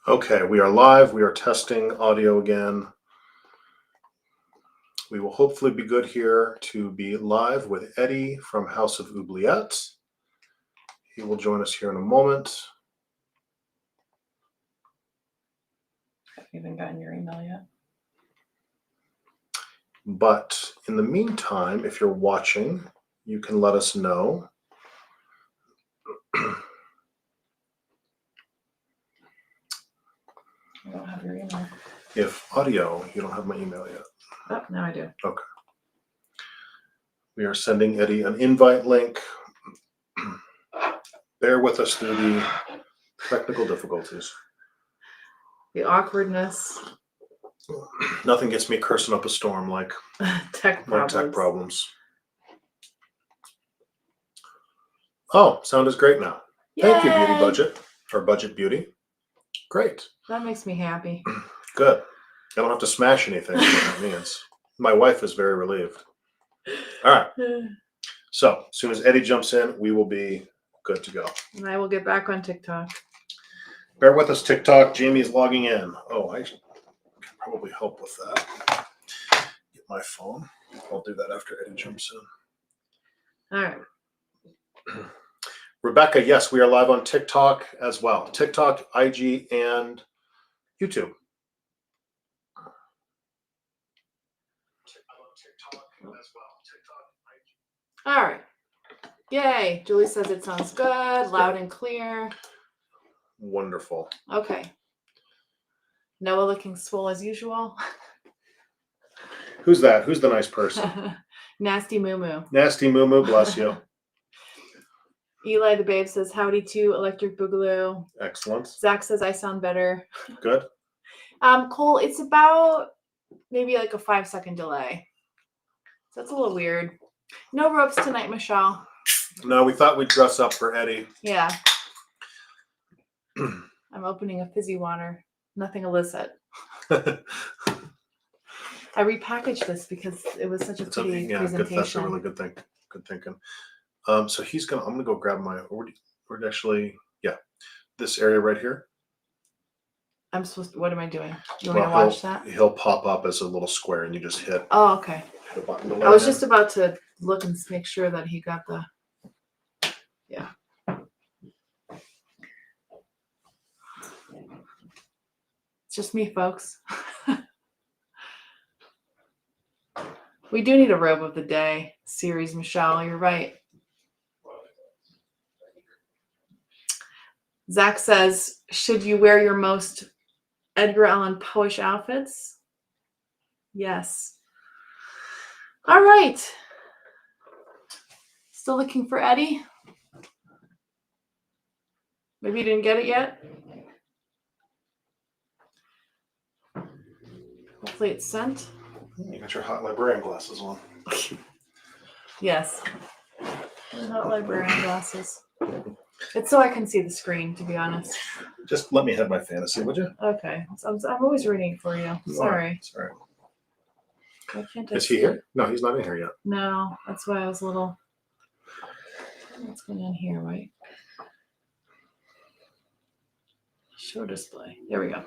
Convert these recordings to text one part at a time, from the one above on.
Okay, we are live. We are testing audio again. We will hopefully be good here to be live with Eddie from House of Oubliette. He will join us here in a moment. I haven't even gotten your email yet. But in the meantime, if you're watching, you can let us know. I don't have your email. If audio, you don't have my email yet. Oh, now I do. Okay. We are sending Eddie an invite link. Bear with us through the technical difficulties. The awkwardness. Nothing gets me cursing up a storm like tech problems. Oh, sound is great now. Yay! Thank you, Beauty Budget, or Budget Beauty. Great. That makes me happy. Good. I don't have to smash anything, is what that means. My wife is very relieved. All right. So as soon as Eddie jumps in, we will be good to go. And I will get back on TikTok. Bear with us, TikTok. Jamie's logging in. Oh, I can probably help with that. Get my phone. I'll do that after Eddie jumps in. All right. Rebecca, yes, we are live on TikTok as well. TikTok, IG, and YouTube. All right. Yay. Julie says it sounds good, loud and clear. Wonderful. Okay. Noah looking swole as usual. Who's that? Who's the nice person? Nasty Moo Moo. Nasty Moo Moo, bless you. Eli the Babe says, howdy to Electric Boogaloo. Excellent. Zach says, I sound better. Good. Cole, it's about maybe like a 5-second delay. So that's a little weird. No ropes tonight, Michelle. No, we thought we'd dress up for Eddie. Yeah. I'm opening a fizzy water. Nothing illicit. I repackaged this because it was such a pretty presentation. Good, that's a really good thing. Good thinking. So I'm gonna go grab my, this area right here. What am I doing? You want me to watch that? He'll pop up as a little square and you just hit. Oh, okay. The button I was just about to look and make sure that he got the, yeah. It's just me, folks. We do need a robe of the day series, Michelle. You're right. Zach says, should you wear your most Edgar Allan Poe-ish outfits? Yes. All right. Still looking for Eddie? Maybe you didn't get it yet? Hopefully it's sent. You got your hot librarian glasses on. Yes. Hot librarian glasses. It's so I can see the screen, to be honest. Just let me have my fantasy, would you? Okay. I'm always reading for you. Sorry. Sorry. Why can't Is he here? No, he's not in here yet. No, that's why I was a little. What's going on here, right? Show display. There we go.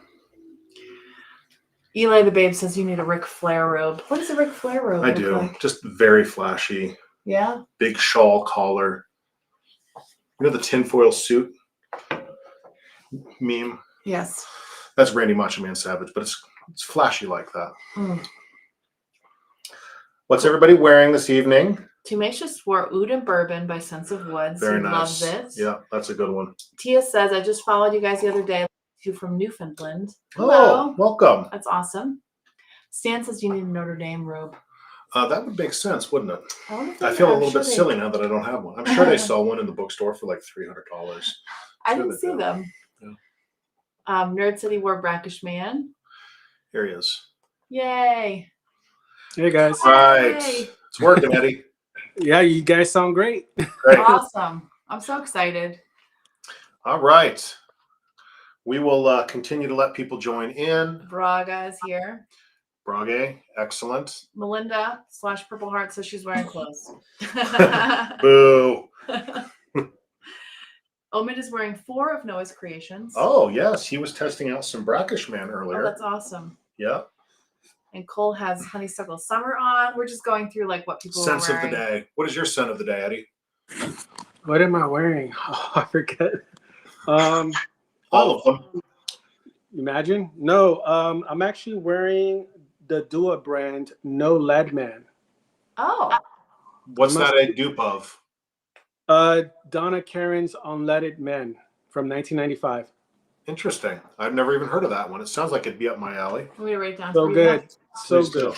Eli the Babe says you need a Ric Flair robe. What does a Ric Flair robe look do. like? Just very flashy. Yeah? Big shawl collar. You know the tinfoil suit meme? Yes. That's Randy Macho Man Savage, but it's flashy like that. Mm. What's everybody wearing this evening? Tenacious wore Oud and Bourbon by Sense of Woods. Very he nice. Loves it. Yeah, that's a good one. Tia says, I just followed you guys the other day. You from Newfoundland. Hello. Oh, welcome. That's awesome. Stan says you need a Notre Dame robe. That would make sense, wouldn't it? I feel a little bit silly now that I don't have one. I'm sure they saw one in the bookstore for like $300. I didn't see them. Yeah. Nerd said he wore Brackish Man. Here he is. Yay. Hey guys. Right. Yay. It's working, Eddie. Yeah, you guys sound great. Great. Awesome. I'm so excited. All right. We will continue to let people join in. Braga is here. Brage, excellent. Melinda / Purple Heart says she's wearing clothes. Boo. Omid is wearing 4 of Noah's creations. Oh, yes. He was testing out some brackish man Oh, earlier. that's awesome. Yeah. And Cole has honeysuckle summer on. We're just going through like what people Scents are of the wearing. day. What is your scent of the day, Eddie? What am I wearing? Oh, I forget. All of them. Imagine? No, I'm actually wearing the Dua brand No Lead Man. Oh, What's that a dupe of? Donna Karen's Unleaded Men from 1995. Interesting. I've never even heard of that one. It sounds like it'd be up my alley. I'm gonna write it down. So for you good. now. So Please good.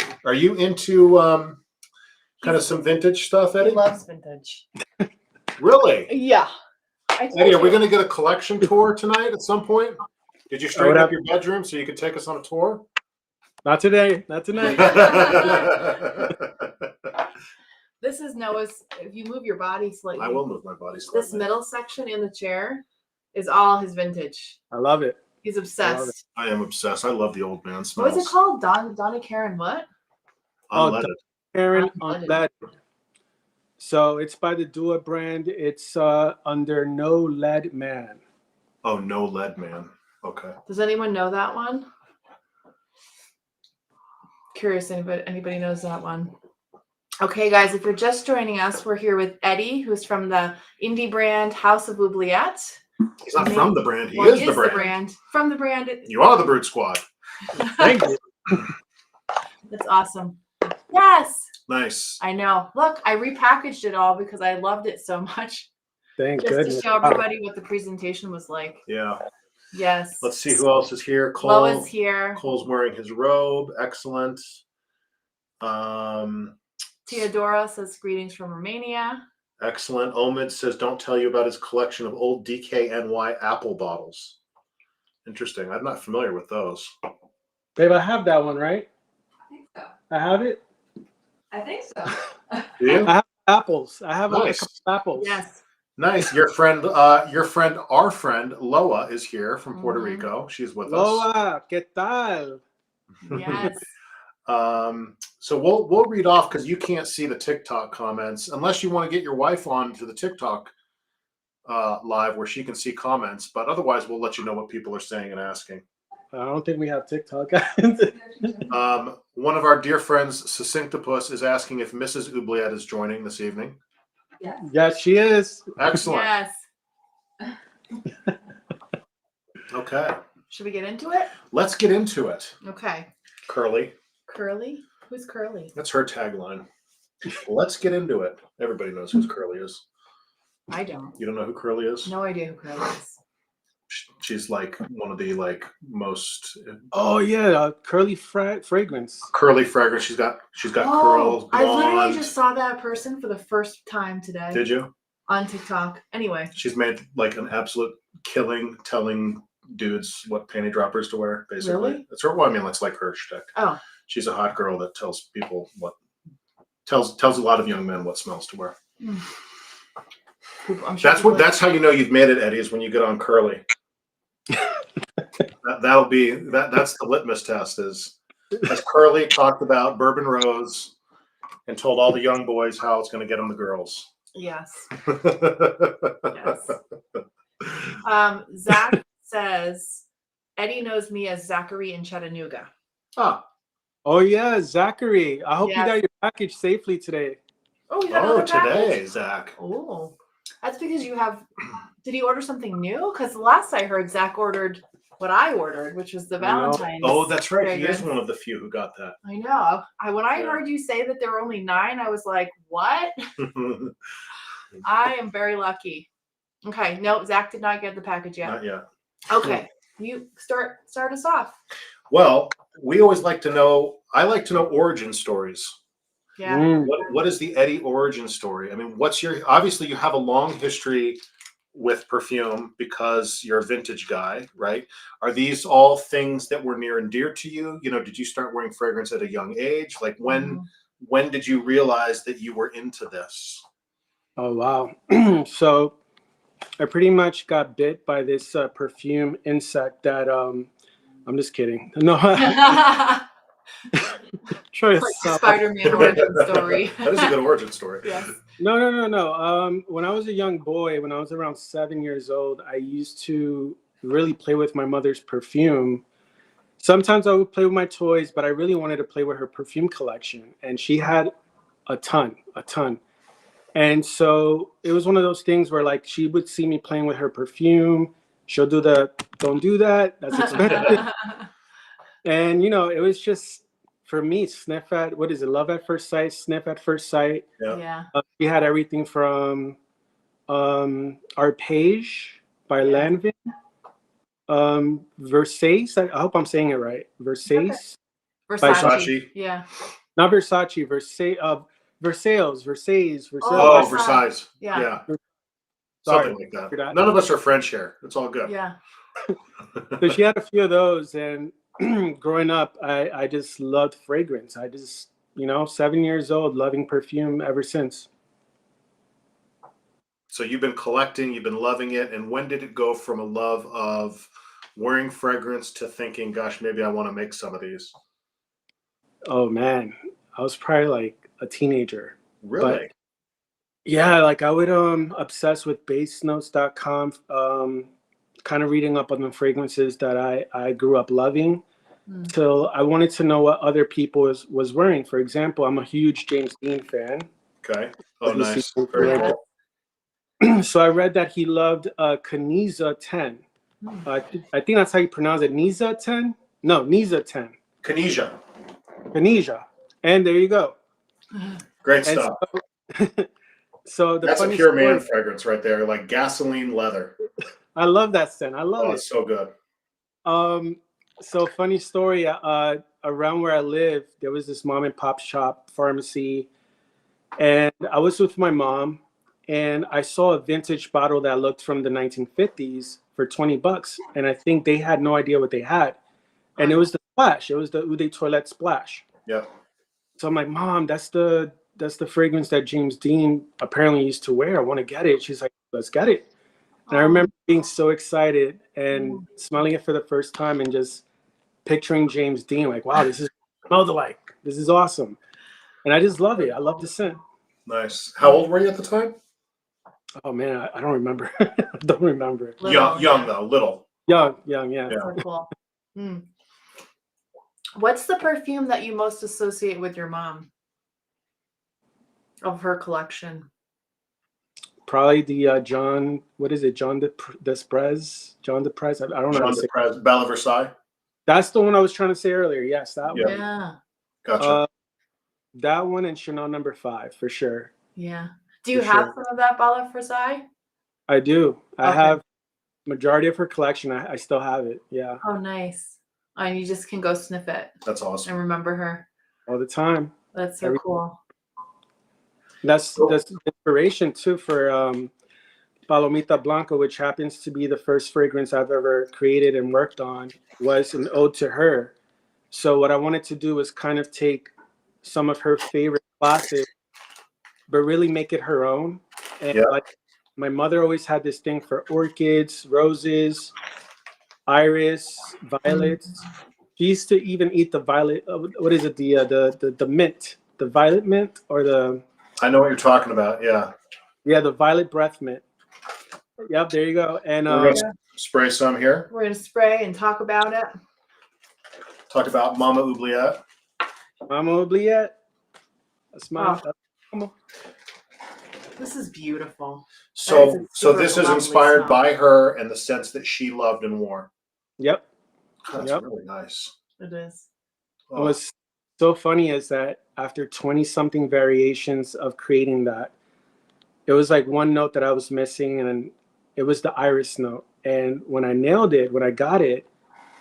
do. Are you into kind of some vintage stuff, He Eddie? loves vintage. Really? Yeah. I told Eddie, are we you. going to get a collection tour tonight at some point? Did you straighten up your bedroom so you could take us on a tour? Not today. Not tonight. This is Noah's. If you move your body slightly, I will move my body slightly. this middle section in the chair is all his vintage. I love it. He's obsessed. I am obsessed. I love the old man What smells. is it called? Donna Karen what? Unleaded. Karen Unleaded. Unleaded. So it's by the Dua brand. It's under No Lead Man. Oh, no lead, man. Okay. Does anyone know that one? Curious, anybody knows that one? Okay, guys, if you're just joining us, we're here with Eddie, who's from the indie brand House of Oubliette. He's not from the brand. He Well, is the brand. From the brand. You are the Brood Squad. Thank you. That's awesome. Yes, Nice. I know. Look, I repackaged it all because I loved it so much. Thank Just goodness. to show everybody what the presentation was like. Yeah. Yes. Let's see who else is here. Cole. Lois here. Cole's wearing his robe. Excellent. Theodora says greetings from Romania. Excellent. Omid says, don't tell you about his collection of old DKNY apple bottles. Interesting. I'm not familiar with those. Babe, I have that one, right? I think so. I have it. I think so. Do you? I have apples. I have Nice. a couple of apples. Yes. Nice. Your friend, our friend Loa is here from Puerto Mhm. Rico. She's with us. Loa, ¿qué tal? Yes. So we'll read off because you can't see the TikTok comments unless you want to get your wife on to the TikTok live where she can see comments. But otherwise, we'll let you know what people are saying and asking. I don't think we have TikTok. One of our dear friends, Succinctopus, is asking if Mrs. Oubliette is joining this evening. Yes. Yes, she is. Excellent. Yes. Okay. Should we get into it? Let's get into it. Okay. Curly. Curly? Who's Curly? That's her tagline. Let's get into it. Everybody knows who Curly is. I don't. You don't know who Curly is? No idea who Curly is. She's like one of the most Oh yeah, curly fragrance. curly fragrance. She's got curls. I literally blonde. just saw that person for the first time today. Did you? On TikTok. Anyway. She's made like an absolute killing telling dudes what panty droppers to wear, basically. Really? That's her. Well, I mean, it's like her shtick. Oh. She's a hot girl that tells people tells a lot of young men what smells to wear. I'm sure That's how you know you've made it, Eddie, is when you get on Curly. That's the litmus test. Is as Curly talked about Bourbon Rose and told all the young boys how it's going to get them the girls. Yes. Yes. Zach says Eddie knows me as Zachary in Chattanooga. Ah. Oh yeah, Zachary. I hope Yes. you got your package safely today. Oh, you got another today, package? Zach. Oh, that's because you have. Did he order something new? Because last I heard, Zach ordered what I ordered, which was the Valentine's. Oh, that's right. He is fragrance. one of the few who got that. I know. When I Yeah. heard you say that there were only 9, I was like, what? I am very lucky. Okay, no, Zach did not get the package yet. Not yet. Okay, you start us off. Well, we always like to know. I like to know origin stories. Yeah. Mm. What is the Eddie origin story? I mean, obviously you have a long history with perfume because you're a vintage guy, right? Are these all things that were near and dear to you? You know, did you start wearing fragrance at a young age? Like when did you realize that you were into this? Oh wow. So I pretty much got bit by this perfume insect that I'm just kidding. No. Trying to Like sell. Spider-Man origin story. That is a good origin story. Yes. No. When I was a young boy, when I was around 7 years old, I used to really play with my mother's perfume. Sometimes I would play with my toys, but I really wanted to play with her perfume collection. And she had a ton. And so it was one of those things where like she would see me playing with her perfume. She'll do the, don't do that. That's expensive. And, it was just, for me, sniff at, what is it? Love at first sight, sniff at first sight. Yeah. Yeah. She had everything from Arpege by Yeah. Lanvin. Versace, I hope I'm saying it right. Versace. Versace. Yeah. Not Versace, Versailles. Oh, Versailles. Versailles. Yeah. Yeah. Sorry. Something like that. Forgot. None of us are French here. It's all good. Yeah. So she had a few of those, and growing up, I just loved fragrance. I just, 7 years old, loving perfume ever since. So you've been collecting, you've been loving it. And when did it go from a love of wearing fragrance to thinking, gosh, maybe I want to make some of these? Oh man, I was probably like a teenager. Really? But yeah, like I would obsess with basenotes.com, kind of reading up on the fragrances that I grew up loving. Till I wanted to know what other people was wearing. For example, I'm a huge James Dean fan. Okay. Oh, Let me nice. see. Very Yeah. cool. So I read that he loved Kaniza 10. I think that's how you pronounce it. Niza 10? No, Niza 10. Kinesia. Kaniza. And there you go. Great And stuff. so the That's a funny pure story, man fragrance right there, like gasoline leather. I love that scent. I love Oh, it. it's so good. So funny story, around where I live, there was this mom and pop shop pharmacy, and I was with my mom, and I saw a vintage bottle that looked from the 1950s for $20, and I think they had no idea what they had, and it was the Splash. It was the Eau de Toilette Splash. Yeah. So I'm like, Mom, that's the fragrance that James Dean apparently used to wear. I want to get it. She's like, let's get it. And I remember being so excited and smelling it for the first time and just picturing James Dean, like, wow, this is smelled like. This is awesome. And I just love it. I love the scent. Nice. How old were you at the time? Oh man, I don't remember. I don't remember. Young though, little. Young, yeah. Yeah. So cool. What's the perfume that you most associate with your mom of her collection? Probably the John, what is it? John Desprez? John Desprez? I don't know. Jean de Prez, Belle Versailles. That's the one I was trying to say earlier. Yes, that Yeah. one. Yeah. Gotcha. That one and Chanel number 5 for sure. Yeah. Do you For have sure. some of that Belle Versailles? I do. I Okay. have majority of her collection. I still have it. Yeah, Oh, nice. Oh, and you just can go sniff it That's awesome. and remember her. all the time. That's so Every- cool. That's Cool. that's inspiration too for Palomita Blanca, which happens to be the first fragrance I've ever created and worked on, was an ode to her. So what I wanted to do was kind of take some of her favorite classics, but really make it her own. And Yeah. like my mother always had this thing for orchids, roses, iris, violets. She used to even eat the violet. What is it? The mint, the violet mint, or the I know what you're talking about. Yeah. the violet breath mint. Yep, there you go. And We're gonna spray some here. We're going to spray and talk about it. Talk about Mama Oubliette. Mama Oubliette. That's my. This is beautiful. That is So, a so super this is lovely inspired smell. by her and the scents that she loved and wore. Yep. God, that's Yep. really nice. It is. Oh, What's so funny is that after 20 something variations of creating that, it was like one note that I was missing, and it was the iris note. And when I nailed it, when I got it,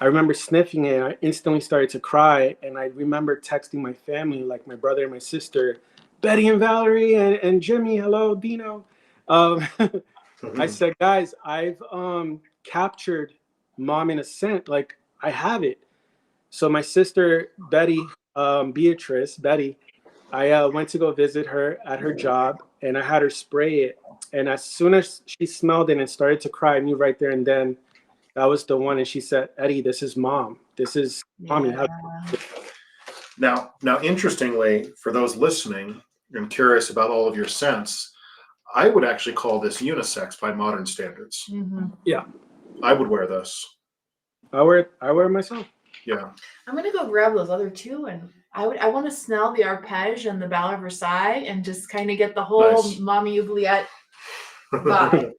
I remember sniffing it, and I instantly started to cry. And I remember texting my family, like my brother and my sister, Betty and Valerie and Jimmy, hello, Dino. I said, guys, I've captured Mom in a scent. Like, I have it. So my sister, Betty, Betty, I went to go visit her at her job, and I had her spray it. And as soon as she smelled it and started to cry, I knew right there and then that was the one. And she said, Eddie, this is Mom. This is Mommy. Yeah. Now, interestingly, for those listening and curious about all of your scents, I would actually call this unisex by modern standards. Mhm. I would wear this. I wear it myself. Yeah. I'm gonna go grab those other two, and I want to smell the arpege and the Ballon Versailles, and just kind of get the whole Nice. Mommy Oubliette vibe.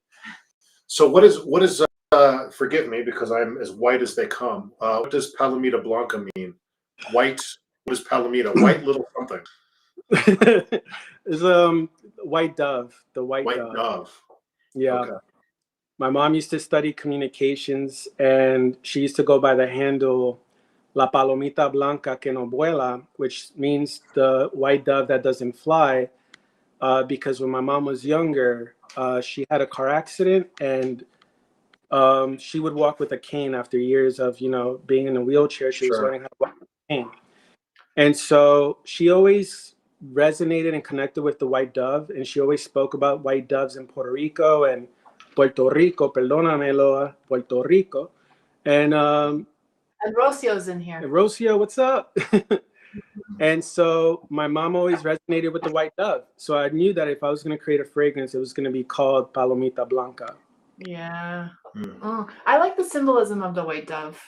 So what is forgive me because I'm as white as they come. What does Palomita Blanca mean? White. What is Palomita? White little something. It's white dove, the white White dove. dove. Yeah. Okay. My mom used to study communications, and she used to go by the handle La Palomita Blanca que no vuela, which means the white dove that doesn't fly. Because when my mom was younger, she had a car accident, and she would walk with a cane after years of, being in a wheelchair. She was Sure. learning how to walk with a cane. And so she always resonated and connected with the white dove, and she always spoke about white doves in Puerto Rico and Puerto Rico, perdónamelo, Puerto Rico. And And Rocio's in here. Rocio, what's up? And so my mom always resonated with the white dove. So I knew that if I was going to create a fragrance, it was going to be called Palomita Blanca. Yeah. Hmm. Oh, I like the symbolism of the white dove.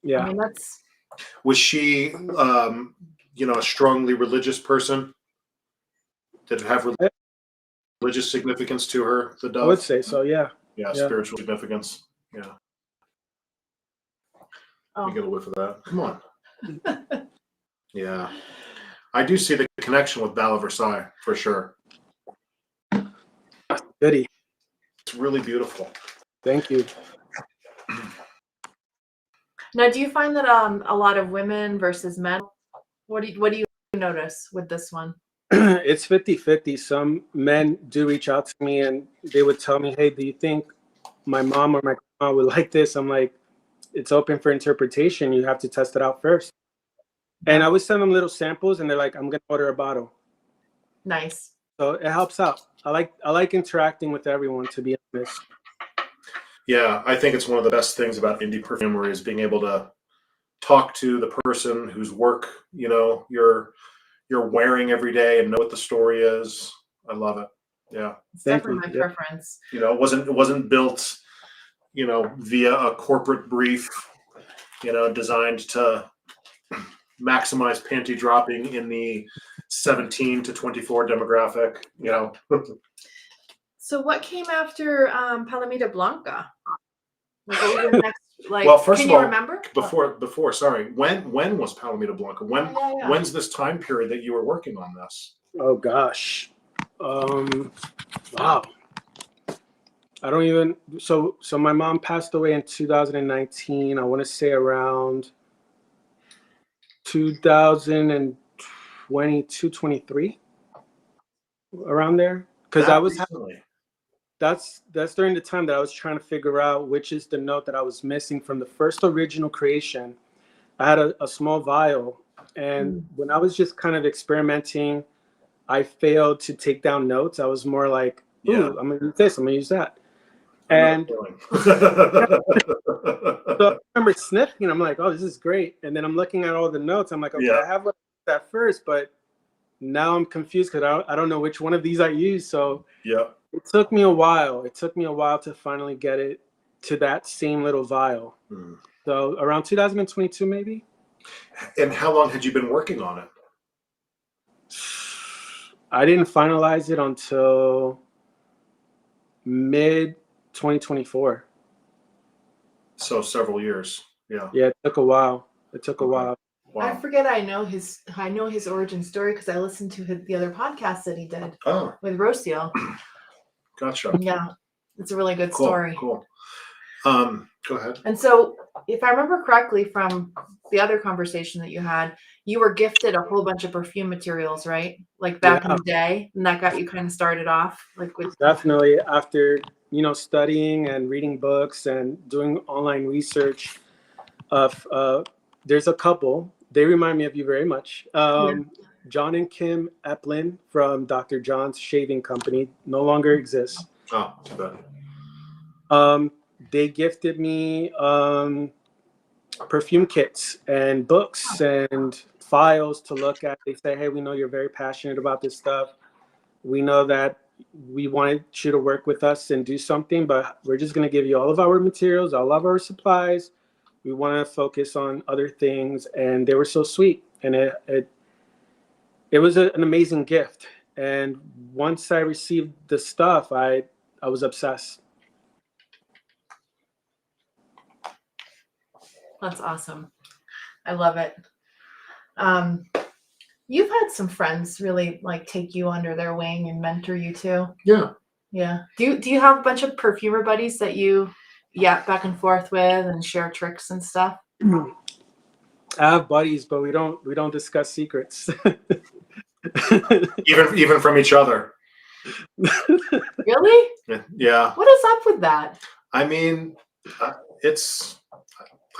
Yeah. I mean, that's Was she, a strongly religious person? Did it have religious significance to her? The dove. I would say so, yeah. Yeah, Yeah. spiritual significance. Yeah. oh. You get a whiff of that. Come on. Yeah. I do see the connection with Ballon Versailles for sure. Goody. It's really beautiful. Thank you. Now, do you find that a lot of women versus men? What do you notice with this one? It's 50-50. Some men do reach out to me and they would tell me, hey, do you think my mom or my grandma would like this? I'm like, it's open for interpretation. You have to test it out first. And I would send them little samples and they're like, I'm going to order a bottle. Nice. So it helps out. I like interacting with everyone, to be honest. Yeah, I think it's one of the best things about indie perfumery is being able to talk to the person whose work, you're wearing every day and know what the story is. I love it. Yeah. It's Thank definitely you. my Yeah. preference. It wasn't built, via a corporate brief, designed to maximize panty dropping in the 17 to 24 demographic, So what came after Palomita Blanca? Like, what was the next, Well, first can of you all, remember? before, sorry, when was Palomita Blanca? Yeah. When's this time period that you were working on this? Oh, gosh. Wow. I don't even, so my mom passed away in 2019. I want to say around 2022, 23, around there. Because That recently. that's during the time that I was trying to figure out which is the note that I was missing from the first original creation. I had a small vial, and when I was just kind of experimenting, I failed to take down notes. I was more like, ooh, Yeah. I'm going to use this, I'm going to use that. I know And the so I remember sniffing, I'm like, oh, this is great. And then I'm looking at all the notes. I'm like, okay, Yeah. I have what I used at first, but now I'm confused because I don't know which one of these I use. So yeah. it took me a while. It took me a while to finally get it to that same little vial. Hmm. So around 2022, maybe. And how long had you been working on it? I didn't finalize it until mid 2024. So several years. Yeah. Yeah, it took a while. Okay. I Wow. forget I know his origin story because I listened to the other podcast that he did Oh, with Rocio. gotcha. Yeah, it's a really good Cool. story. Cool. Go ahead. And so, if I remember correctly from the other conversation that you had, you were gifted a whole bunch of perfume materials, right? Like back in the day, and that got you kind of started off, like with Definitely after, studying and reading books and doing online research of, there's a couple, they remind me of you very much. John and Kim Eplin from Dr. John's Shaving Company no longer exists. Oh, too bad. They gifted me perfume kits and books and files to look at. They say, hey, we know you're very passionate about this stuff. We know that we wanted you to work with us and do something, but we're just going to give you all of our materials, all of our supplies. We want to focus on other things. And they were so sweet. And it was an amazing gift. And once I received the stuff, I was obsessed. That's awesome. I love it. You've had some friends really like take you under their wing and mentor you too. Yeah. Yeah. Do you have a bunch of perfumer buddies that you back and forth with and share tricks and stuff? I have buddies, but we don't discuss secrets. Even from each other. Really? Yeah. What is up with that? I mean,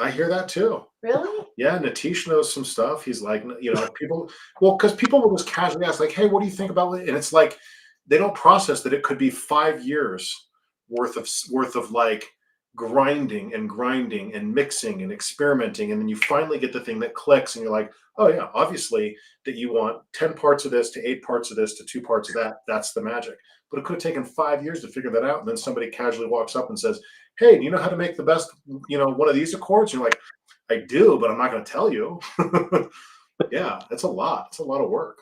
I hear that too. Really? Yeah, Natish knows some stuff. He's like, people, well, because people will just casually ask, like, hey, what do you think about it? And it's like, they don't process that it could be 5 years worth of like grinding and mixing and experimenting. And then you finally get the thing that clicks and you're like, oh yeah, obviously that you want 10 parts of this to 8 parts of this to 2 parts of that. That's the magic. But it could have taken 5 years to figure that out. And then somebody casually walks up and says, hey, do you know how to make the best, one of these accords? And you're like, I do, but I'm not going to tell you. Yeah, it's a lot. It's a lot of work.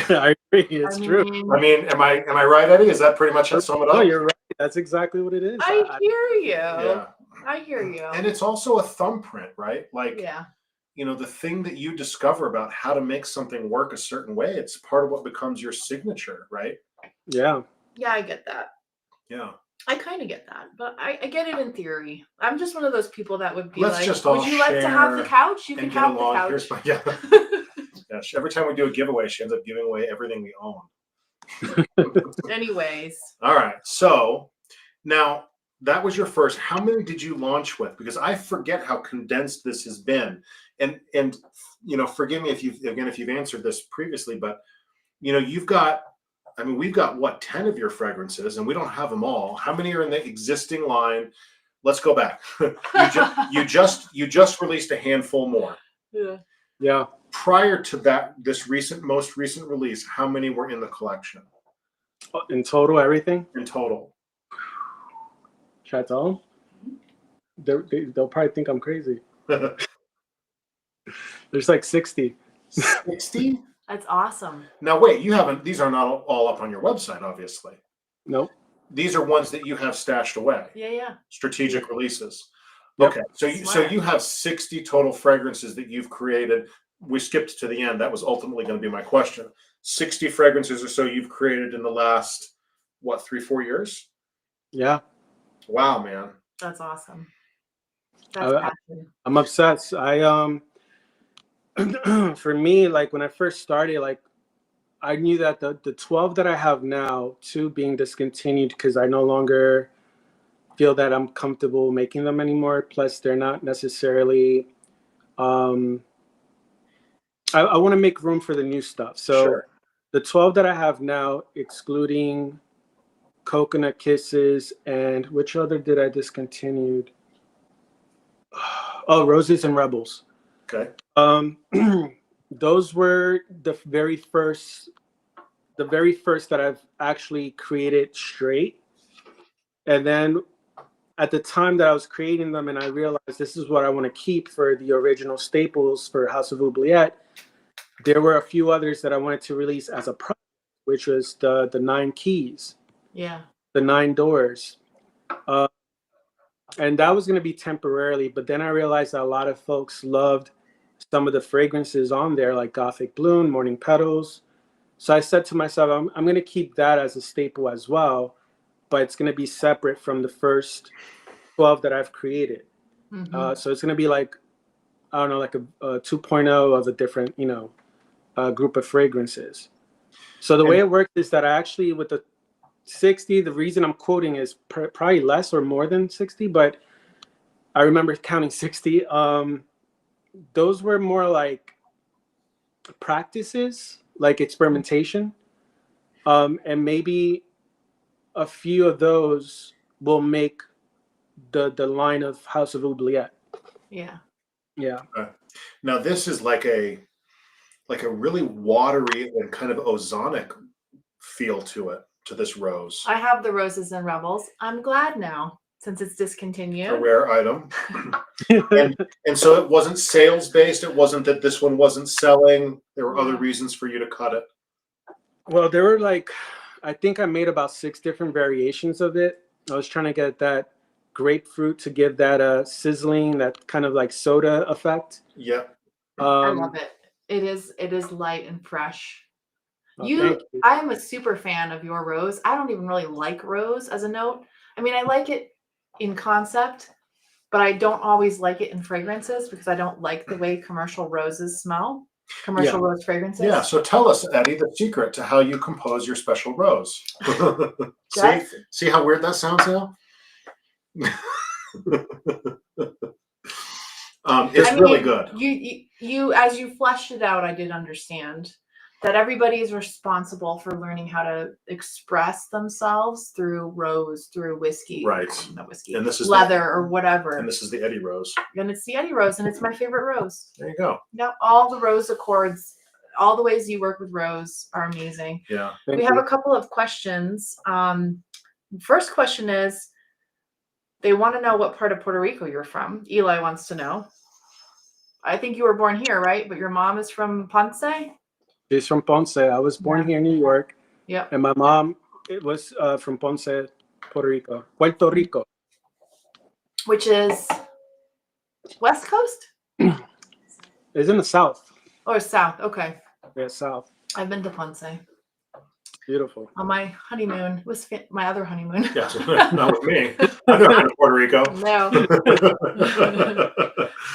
I agree. It's true. I mean, am I right, Eddie? Is that pretty much it? Sum it up? No, you're right. That's exactly what it is. I hear you. Yeah. I hear you. And it's also a thumbprint, right? Like, yeah. The thing that you discover about how to make something work a certain way, it's part of what becomes your signature, right? Yeah. Yeah, I get that. Yeah. I kind of get that, but I get it in theory. I'm just one of those people that would be Let's like, just all would you like to have the share couch? You can And get have the along. couch. Here's my, yeah. Yeah. Every time we do a giveaway, she ends up giving away everything we own. Anyways. All right. So now that was your first. How many did you launch with? Because I forget how condensed this has been. And forgive me if you've answered this previously, but we've got what, 10 of your fragrances, and we don't have them all. How many are in the existing line? Let's go back. you just released a handful more. Yeah. Yeah. Prior to that, most recent release, how many were in the collection? In total, everything? In total. Should I tell them? They'll probably think I'm crazy. There's like 60. 60? That's awesome. Now wait, these are not all up on your website, obviously. Nope. These are ones that you have stashed away. Yeah. Strategic releases. Yep. Okay, so you have 60 total fragrances that you've created. We skipped to the end. That was ultimately going to be my question. 60 fragrances or so you've created in the last, 3-4 years? Yeah. Wow, man. That's awesome. That's passion. I'm obsessed. For me, like when I first started, like I knew that the 12 that I have now, 2 being discontinued because I no longer feel that I'm comfortable making them anymore. Plus, they're not necessarily. I want to make room for the new stuff. So Sure. The 12 that I have now, excluding Coconut Kisses and which other did I discontinued? Oh, Roses and Rebels. Okay. Those were the very first that I've actually created straight. And then at the time that I was creating them and I realized this is what I want to keep for the original staples for House of Oubliette, there were a few others that I wanted to release as a product, which was the 9 keys. Yeah. The 9 doors. And that was going to be temporarily, but then I realized that a lot of folks loved some of the fragrances on there, like Gothic Bloom, Morning Petals. So I said to myself, I'm going to keep that as a staple as well, but it's going to be separate from the first 12 that I've created. Mm-hmm. So it's going to be like, I don't know, like a 2.0 of a different, group of fragrances. So the way it works is that I actually, with the 60, the reason I'm quoting is probably less or more than 60, but I remember counting 60. Those were more like practices, like experimentation. And maybe a few of those will make the line of House of Oubliette. Yeah. Yeah. Now this is like a really watery and kind of ozonic feel to this rose. I have the roses and rebels. I'm glad now since it's A discontinued. rare item. And so it wasn't sales based. It wasn't that this one wasn't selling. There were other Yeah. reasons for you to cut it. Well, there were like, I think I made about 6 different variations of it. I was trying to get that grapefruit to give that sizzling, that kind of like soda effect. Yeah. I love it. It is light and fresh. Thank you. I am a super fan of your rose. I don't even really like rose as a note. I mean, I like it in concept, but I don't always like it in fragrances because I don't like the way commercial roses smell. Commercial rose fragrances. Yeah. So tell us, Eddie, the secret to how you compose your special rose. See how weird that sounds now? It's really good. You as you fleshed it out, I did understand that everybody is responsible for learning how to express themselves through rose, through whiskey, Right. Not whiskey, And this is leather or whatever. And this is the Eddie rose. And it's the Eddie rose, and it's my favorite rose. There you go. Yep, all the rose accords, all the ways you work with rose are amazing. Yeah. We have a couple of questions. First question is, they want to know what part of Puerto Rico you're from. Eli wants to know. I think you were born here, right? But your mom is from Ponce? She's from Ponce. I was born here in New York. Yep. And my mom was from Ponce, Puerto Rico. Puerto Rico. Which is West Coast? It's in the south. Or South? Okay. Yeah, south. I've been to Ponce. Beautiful. On my honeymoon. It was my other honeymoon. Yes, not with me. I've never been to Puerto Rico. No.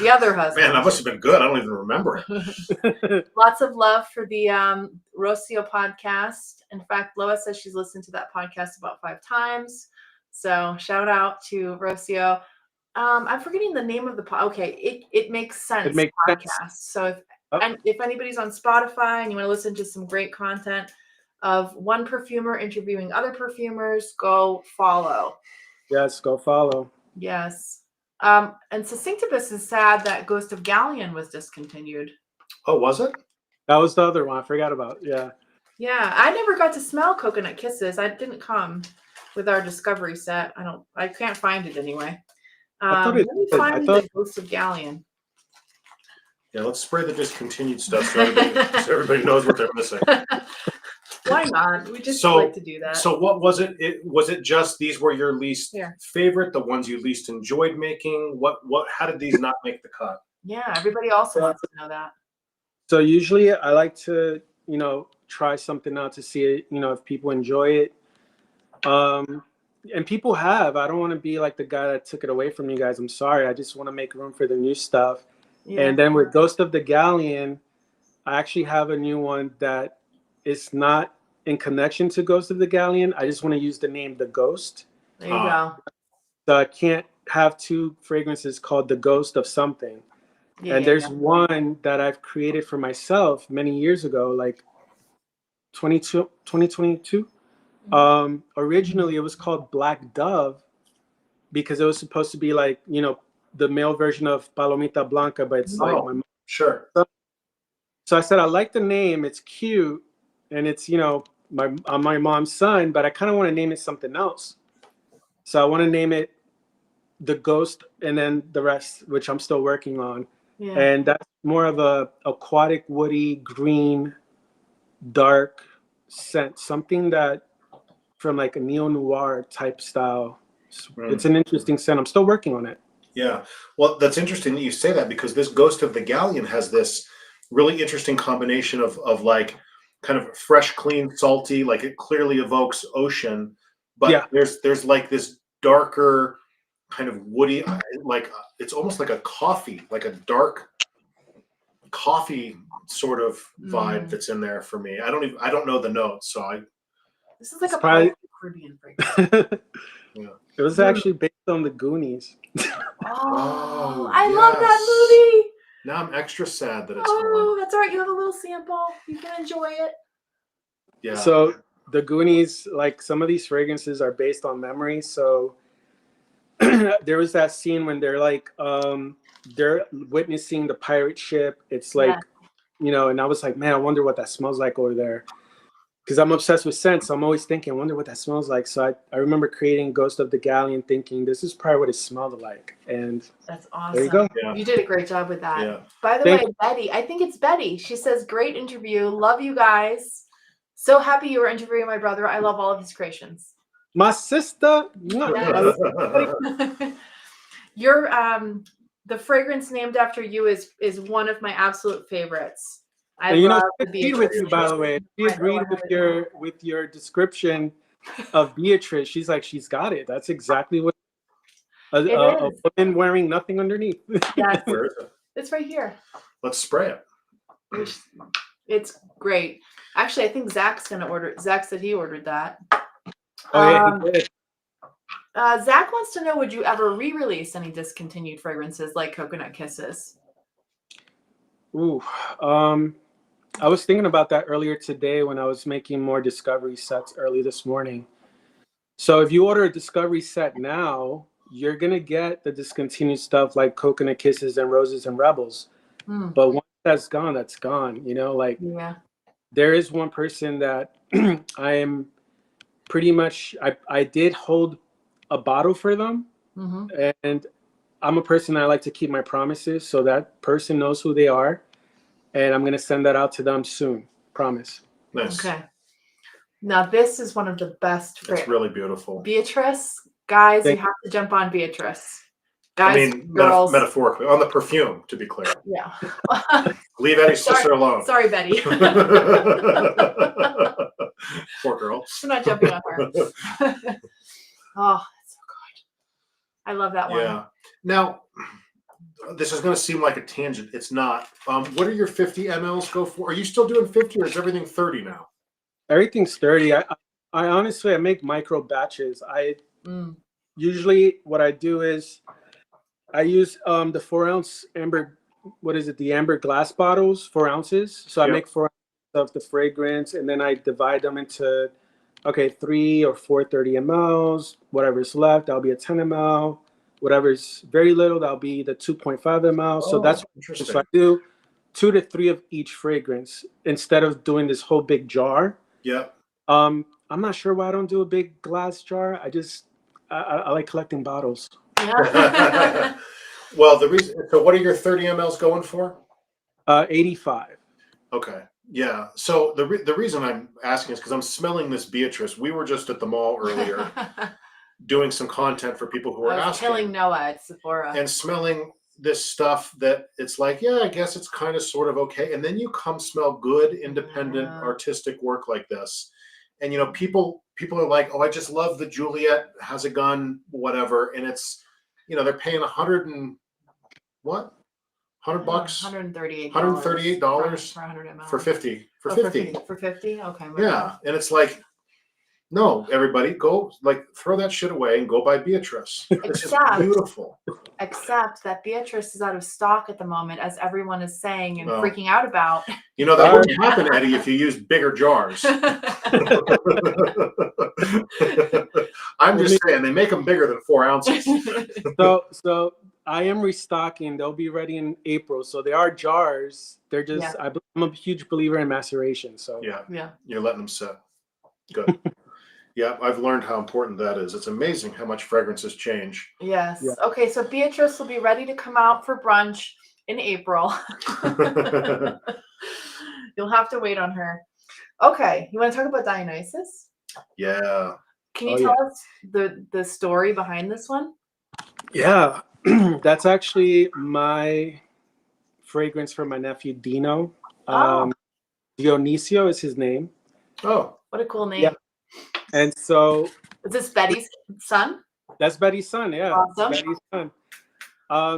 The other husband. Man, that must have been good. I don't even remember it. Lots of love for the Rocio podcast. In fact, Lois says she's listened to that podcast about 5 times. So shout out to Rocio. I'm forgetting the name of the okay, it makes sense. It makes podcast. sense. So if anybody's on Spotify and you want to listen to some great content of one perfumer interviewing other perfumers, go follow. Yes, go follow. Yes. And Succinctibus is sad that Ghost of Galleon was discontinued. Oh, was it? That was the other one I forgot about. Yeah. Yeah, I never got to smell Coconut Kisses. I didn't come with our discovery set. I can't find it anyway. Let me find the Ghost of Galleon. Yeah, let's spray the discontinued stuff so everybody knows what they're missing. Why not? We just like to do that. So what was it? Was it just these were your least favorite, the ones you least enjoyed making? How did these not make the cut? Yeah, everybody also wants to know that. So usually I like to, try something out to see it, if people enjoy it. And people have. I don't want to be like the guy that took it away from you guys. I'm sorry. I just want to make room for the new stuff. Yeah. And then with Ghost of the Galleon, I actually have a new one that is not in connection to Ghost of the Galleon. I just want to use the name The Ghost. There you go. So I can't have 2 fragrances called The Ghost of something. Yeah, and there's one that I've created for myself many years ago, like 2022. Originally, it was called Black Dove because it was supposed to be like, the male version of Palomita Blanca, but it's like my mom. Sure. So I said, I like the name. It's cute. And it's, my mom's son, but I kind of want to name it something else. So I want to name it The Ghost and then the rest, which I'm still working on. Yeah. And that's more of a aquatic, woody, green, dark scent, something that from like a neo-noir type style. It's an interesting scent. I'm still working on it. Yeah. Well, that's interesting that you say that because this Ghost of the Galleon has this really interesting combination of like kind of fresh, clean, salty, like it clearly evokes ocean, but there's like this darker kind of woody, like it's almost like a coffee, like a dark coffee sort of vibe that's in there for me. I don't know the notes, so this is like a Caribbean fragrance. Yeah. It was actually based on the Goonies. I love that movie. Now I'm extra sad that it's gone. That's all right. You have a little sample. You can enjoy it. Yeah. So the Goonies, like some of these fragrances are based on memory. So there was that scene when they're witnessing the pirate ship. It's like, and I was like, man, I wonder what that smells like over there. Because I'm obsessed with scents. So I'm always thinking, I wonder what that smells like. So I remember creating Ghost of the Galleon thinking this is probably what it smelled like. And That's awesome. there you go. Yeah. You did a great job with that. Yeah. By the way, Betty, I think it's Betty. She says, great interview. Love you guys. So happy you were interviewing my brother. I love all of his creations. My sister. Yes. Your the fragrance named after you is one of my absolute favorites. I And love she the agreed with Beatrice. you, by the way. She agreed with your description of Beatrice. She's like, she's got it. That's exactly what a woman wearing nothing underneath. Yes, Where is it? it's right here. Let's spray it. It's great. Actually, I think Zach's gonna order it. Zach said he ordered that. Oh yeah, he did. Zach wants to know, would you ever re-release any discontinued fragrances like Coconut Kisses? Ooh, I was thinking about that earlier today when I was making more discovery sets early this morning. So if you order a discovery set now, you're gonna get the discontinued stuff like Coconut Kisses and Roses and Rebels. But once that's gone, that's gone. Like there is one person that I am pretty much, I did hold a bottle for them. And I'm a person I like to keep my promises. So that person knows who they are. And I'm going to send that out to them soon. Promise. Nice. Okay. Now, this is one of the best. It's really beautiful. Beatrice, guys, you have to jump on Beatrice. Guys, I mean, girls. metaphorically, on the perfume, to be clear. Yeah. Leave Eddie's sister alone. Sorry, Betty. Poor girl. I'm not jumping on her. Oh, it's so good. I love that one. Yeah. Now, this is going to seem like a tangent. It's not. What are your 50 mLs go for? Are you still doing 50 or is everything 30 now? Everything's 30. I honestly, I make micro batches. Usually what I do is I use the 4 ounce amber, the amber glass bottles, 4 ounces. So I make 4 ounces of the fragrance and then I divide them into, 3 or 4 30 mLs. Whatever's left, that'll be a 10 ml. Whatever's very little, that'll be the 2.5 ml. So that's interesting. So I do 2 to 3 of each fragrance instead of doing this whole big jar. Yeah. I'm not sure why I don't do a big glass jar. I like collecting bottles. Yeah. Well, the reason. So, what are your 30 mLs going for? 85. Okay. Yeah. So the reason I'm asking is because I'm smelling this Beatrice. We were just at the mall earlier doing some content for people who were asking. Killing Noah at Sephora. And smelling this stuff that it's like, yeah, I guess it's kind of sort of okay. And then you come smell good, independent, artistic work like this. And, people are like, oh, I just love the Juliette has a gun, whatever. And it's, they're paying $100 bucks? $138. $138 for 100 ml. For 50. For Oh, 50. For 50? Okay. Yeah. And it's like, no, everybody go throw that shit away and go buy Beatrice. It's just beautiful. Except that Beatrice is out of stock at the moment, as everyone is saying and freaking out about. That wouldn't happen, Eddie, if you used bigger jars. I'm just saying they make them bigger than 4 ounces. So I am restocking. They'll be ready in April. So they are jars. They're just I'm a huge believer in maceration. So yeah, you're letting them sit. Good. Yeah, I've learned how important that is. It's amazing how much fragrances change. Yes. Yeah. Okay, so Beatrice will be ready to come out for brunch in April. You'll have to wait on her. Okay, you want to talk about Dionysus? Yeah. Can you tell us the story behind this one? Yeah, that's actually my fragrance for my nephew Dino. Dionisio is his name. Oh, what a cool name! Yeah. And so, is this Betty's son? That's Betty's son. Yeah, awesome. Betty's son.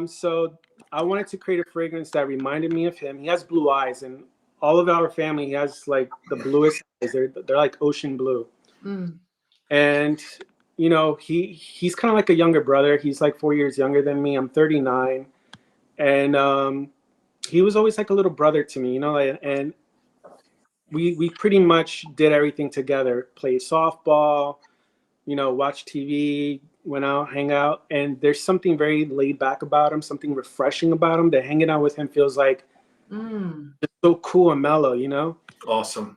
So I wanted to create a fragrance that reminded me of him. He has blue eyes, and all of our family, he has like the bluest eyes. They're like ocean blue. And he's kind of like a younger brother. He's like 4 years younger than me. I'm 39, and he was always like a little brother to me, and we pretty much did everything together. Play softball, watch TV, went out, hang out, and there's something very laid back about him, something refreshing about him, that hanging out with him feels like Mm. it's so cool and mellow, you know? Awesome.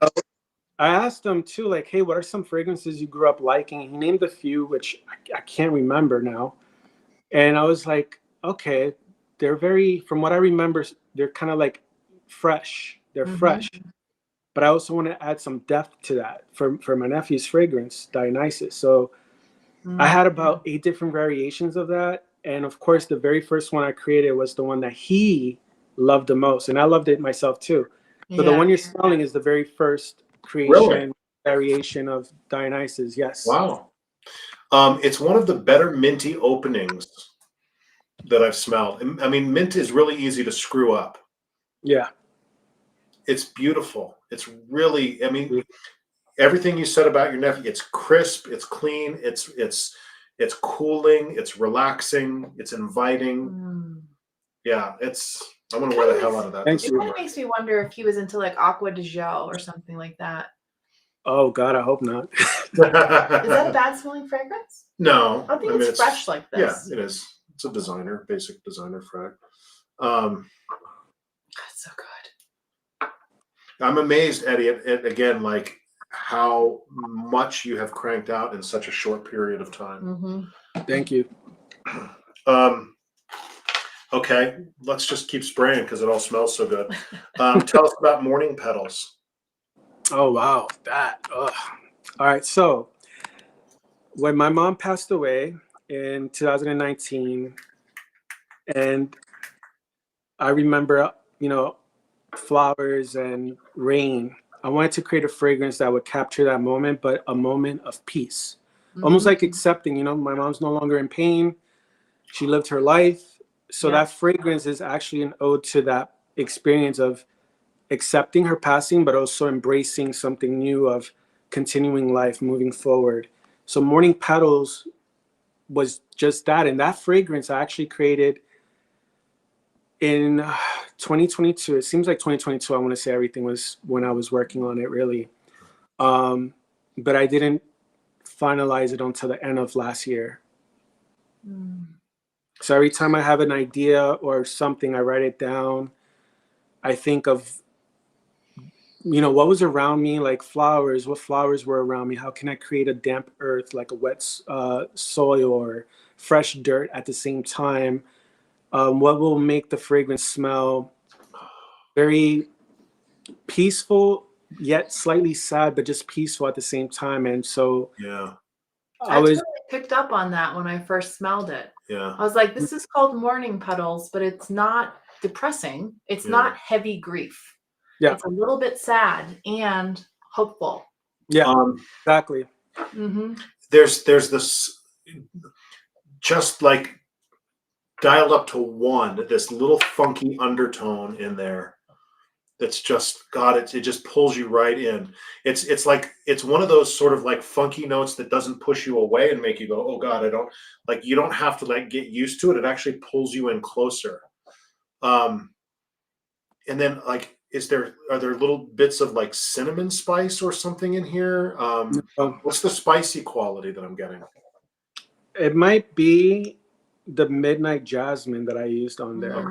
I asked him too, like, hey, what are some fragrances you grew up liking? He named a few, which I can't remember now. And I was like, okay, they're very, from what I remember, they're kind of like fresh. They're fresh. But I also want to add some depth to that for my nephew's fragrance, Dionysus. So I had about 8 different variations of that. And of course, the very first one I created was the one that he loved the most. And I loved it myself too. So the Yeah. one you're smelling is the very first creation, Really? variation of Dionysus. Yes. Wow. It's one of the better minty openings that I've smelled. I mean, mint is really easy to screw up. Yeah. It's beautiful. It's really, I mean, everything you said about your nephew, it's crisp, it's clean, it's cooling, it's relaxing, it's inviting. Mm. Yeah, I want to wear the hell out of that. Thank this you. It kind summer. of makes me wonder if he was into like Aqua de Gel or something like that. Oh God, I hope not. Is that a bad smelling fragrance? No. I think mean, it's fresh like Yeah, this. it is. It's a designer, basic designer frag. That's so good. I'm amazed, Eddie, at again, like how much you have cranked out in such a short period of time. Thank you. Okay, let's just keep spraying because it all smells so good. Tell us about morning petals. Oh wow, that. Ugh. All right, so when my mom passed away in 2019, and I remember, flowers and rain. I wanted to create a fragrance that would capture that moment, but a moment of peace. Almost like accepting, my mom's no longer in pain. She lived her life. So that fragrance is actually an ode to that experience of accepting her passing, but also embracing something new of continuing life, moving forward. So Morning Petals was just that. And that fragrance I actually created in 2022. It seems like 2022, I want to say everything was when I was working on it, really. But I didn't finalize it until the end of last year. So every time I have an idea or something, I write it down. I think of, what was around me, like flowers, what flowers were around me. How can I create a damp earth, like a wet soil or fresh dirt at the same time? What will make the fragrance smell very peaceful, yet slightly sad, but just peaceful at the same time. And so Yeah, I totally picked up on that when I first smelled it. yeah. I was like, this is called Morning Petals, but it's not depressing. It's not heavy grief. Yeah. It's a little bit sad and hopeful. Yeah, exactly. There's this just like dialed up to 1, this little funky undertone in there. That's just it just pulls you right in. It's like it's one of those sort of like funky notes that doesn't push you away and make you go, oh God, I don't like, you don't have to like get used to it. It actually pulls you in closer. And then like, are there little bits of like cinnamon spice or something in here? What's the spicy quality that I'm getting? It might be the Midnight Jasmine that I used on there.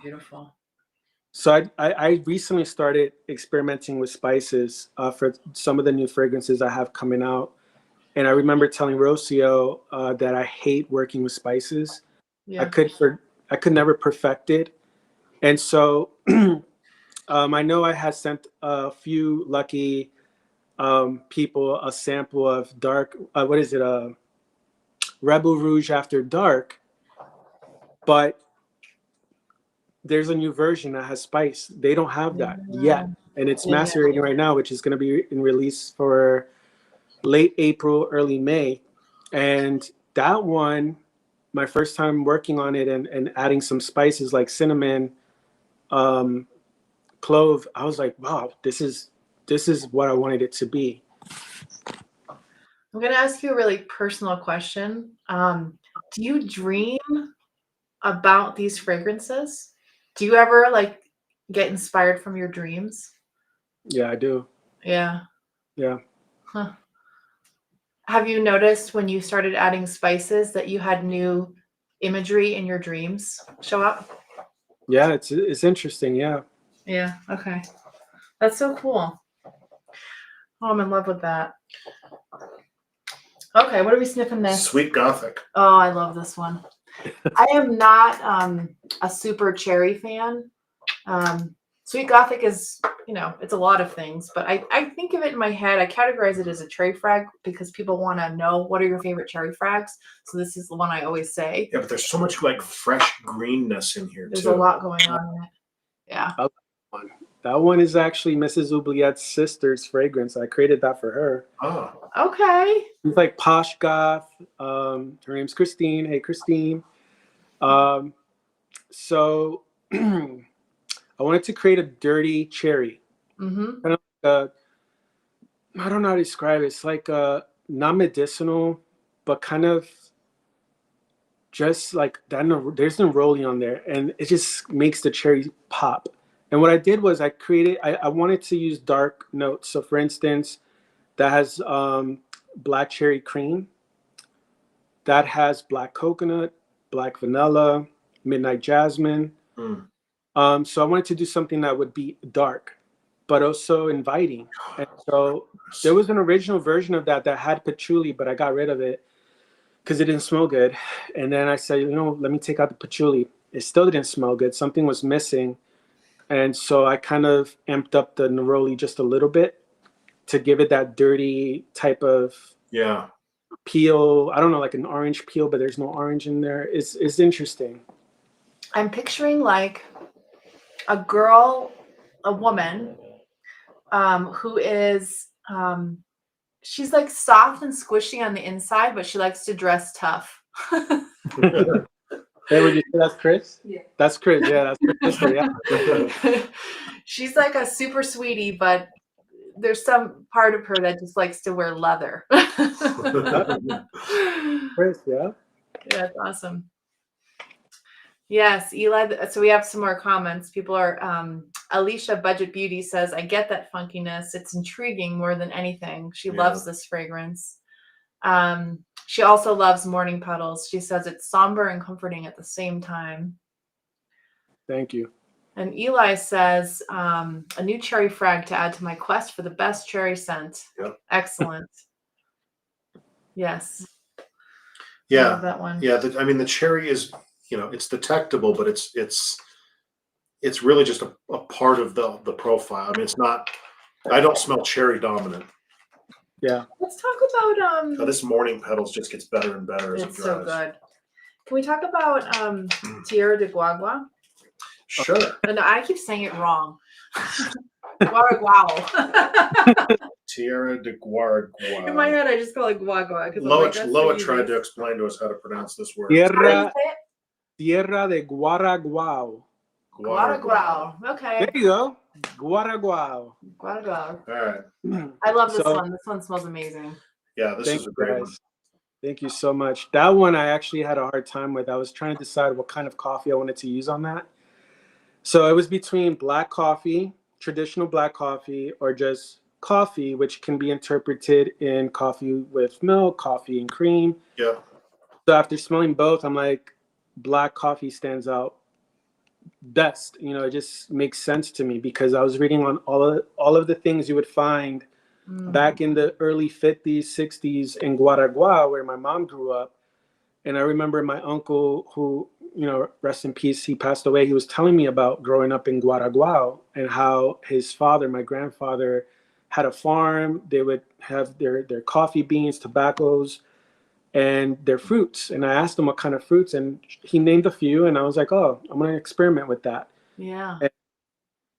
Beautiful. So I recently started experimenting with spices for some of the new fragrances I have coming out. And I remember telling Rocio that I hate working with spices. Yeah. I could never perfect it. And so I know I had sent a few lucky people a sample of dark, Rebel Rouge After Dark. But there's a new version that has spice. They don't have that yet. And it's macerating right now, which is going to be in release for late April, early May. And that one, my first time working on it and adding some spices like cinnamon, clove, I was like, wow, this is what I wanted it to be. I'm going to ask you a really personal question. Do you dream about these fragrances? Do you ever like get inspired from your dreams? Yeah, I do. Yeah. Yeah. Huh. Have you noticed when you started adding spices that you had new imagery in your dreams show up? Yeah, it's interesting. Yeah. Yeah. Okay. That's so cool. Oh, I'm in love with that. Okay, what are we sniffing this? Sweet Gothic. Oh, I love this one. I am not a super cherry fan. Sweet Gothic is, it's a lot of things, but I think of it in my head. I categorize it as a cherry frag because people want to know what are your favorite cherry frags. So this is the one I always say. Yeah, but there's so much like fresh greenness in here There's too. a lot going on in it. Yeah. That one is actually Mrs. Oubliette's sister's fragrance. I created that for her. Oh, Okay. It's like posh goth. Her name's Christine. Hey, Christine. So I wanted to create a dirty cherry. Mm-hmm. Kind of like I don't know how to describe it. It's like not medicinal, but kind of just like that. There's no rolling on there, and it just makes the cherry pop. And what I did was I wanted to use dark notes. So for instance, that has black cherry cream, that has black coconut, black vanilla, midnight jasmine. mm. So I wanted to do something that would be dark, but also inviting. And so there was an original version of that had patchouli, but I got rid of it because it didn't smell good. And then I said, let me take out the patchouli. It still didn't smell good. Something was missing. And so I kind of amped up the neroli just a little bit to give it that dirty type of peel. I don't know, like an orange peel, but there's no orange in there. It's interesting. I'm picturing like a woman, who is, she's like soft and squishy on the inside, but she likes to dress tough. Hey, would you say that's Chris? Yeah. That's Chris. Yeah, that's Chris. Yeah. She's like a super sweetie, but there's some part of her that just likes to wear leather. Chris, yeah. That's awesome. Yes, Eli. So we have some more comments. People are, Alicia Budget Beauty says, I get that funkiness. It's intriguing more than anything. She loves this fragrance. She also loves Morning Petals. She says it's somber and comforting at the same time. Thank you. And Eli says, a new cherry frag to add to my quest for the best cherry scent. Yep. Excellent. Yes. Yeah. I love that one. Yeah. The cherry is, it's detectable, but it's really just a part of the profile. I mean, it's not, I don't smell cherry dominant. Yeah. Let's talk about This Morning Petals just gets better and better as it it's dries. so good. Can we talk about Tierra de Guagua? Sure. No, I keep saying it wrong. Guaraguao. Tierra de Guaragua. In my head, I just call it Guagua. Loa tried to explain to us how to pronounce this word. Tierra de Guaraguao. Guaraguao. Okay. There you go. Guaraguao. Guaraguao. All right. I love this one. This one smells amazing. Yeah, this is a great one. Thank you so much. That one I actually had a hard time with. I was trying to decide what kind of coffee I wanted to use on that. So it was between black coffee, traditional black coffee, or just coffee, which can be interpreted in coffee with milk, coffee and cream. Yeah. So after smelling both, I'm like, black coffee stands out best. It just makes sense to me because I was reading on all of the things you would find back in the early 50s, 60s in Guaragua, where my mom grew up. And I remember my uncle, who, rest in peace, he passed away. He was telling me about growing up in Guaragua and how his father, my grandfather, had a farm. They would have their coffee beans, tobaccos, and their fruits. And I asked him what kind of fruits, and he named a few. And I was like, oh, I'm going to experiment with that. Yeah. And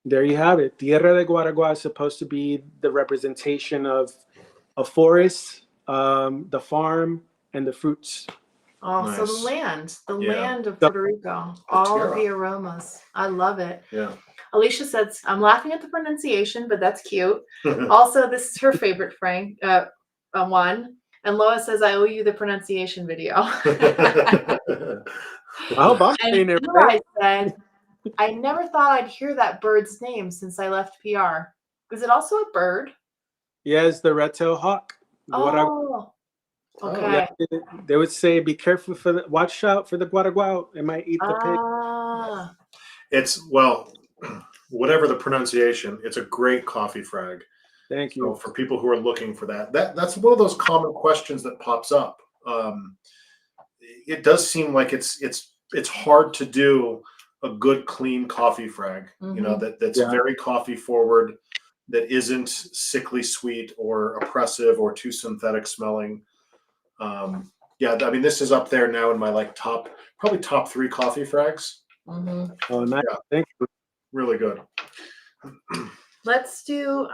there you have it. Tierra de Guaragua is supposed to be the representation of a forest, the farm, and the fruits. Oh, Nice. so the land of Puerto Rico, all of the aromas. I love it. Yeah. Alicia says, I'm laughing at the pronunciation, but that's cute. Also, this is her favorite one. And Loa says, I owe you the pronunciation video. I hope I'm saying it right. I said, I never thought I'd hear that bird's name since I left PR. Is it also a bird? Yeah, it's the red-tailed hawk. Oh, Okay. Yeah, they would say, "Be careful for the watch out for the guaraguao. It might eat the pig." Ah. It's, well, whatever the pronunciation, it's a great coffee frag. Thank So you. for people who are looking for that's one of those common questions that pops up. It does seem like it's hard to do a good clean coffee frag. You know, that's Yeah. very coffee forward, that isn't sickly sweet or oppressive or too synthetic smelling. Yeah, I mean, this is up there now in my like probably top 3 coffee frags. Mhm. Oh, nice. Yeah. Thank you. Really good. Let's do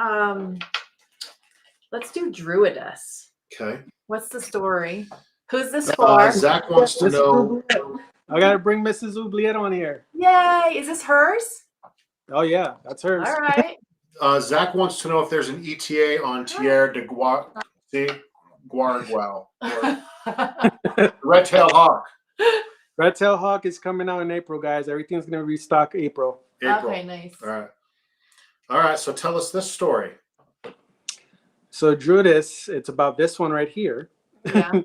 Druidess. Okay. What's the story? Who's this for? Zach wants to Mrs. know. Oubliette. I gotta bring Mrs. Oubliette on here. Yay! Is this hers? Oh yeah, that's hers. All right. Zach wants to know if there's an ETA on Tierre de Guaraguao. Red tail hawk. Red Tail Hawk is coming out in April, guys. Everything's gonna restock April. April. Okay, nice. All right. All right. So tell us this story. So Druidess, it's about this one right here. Yeah.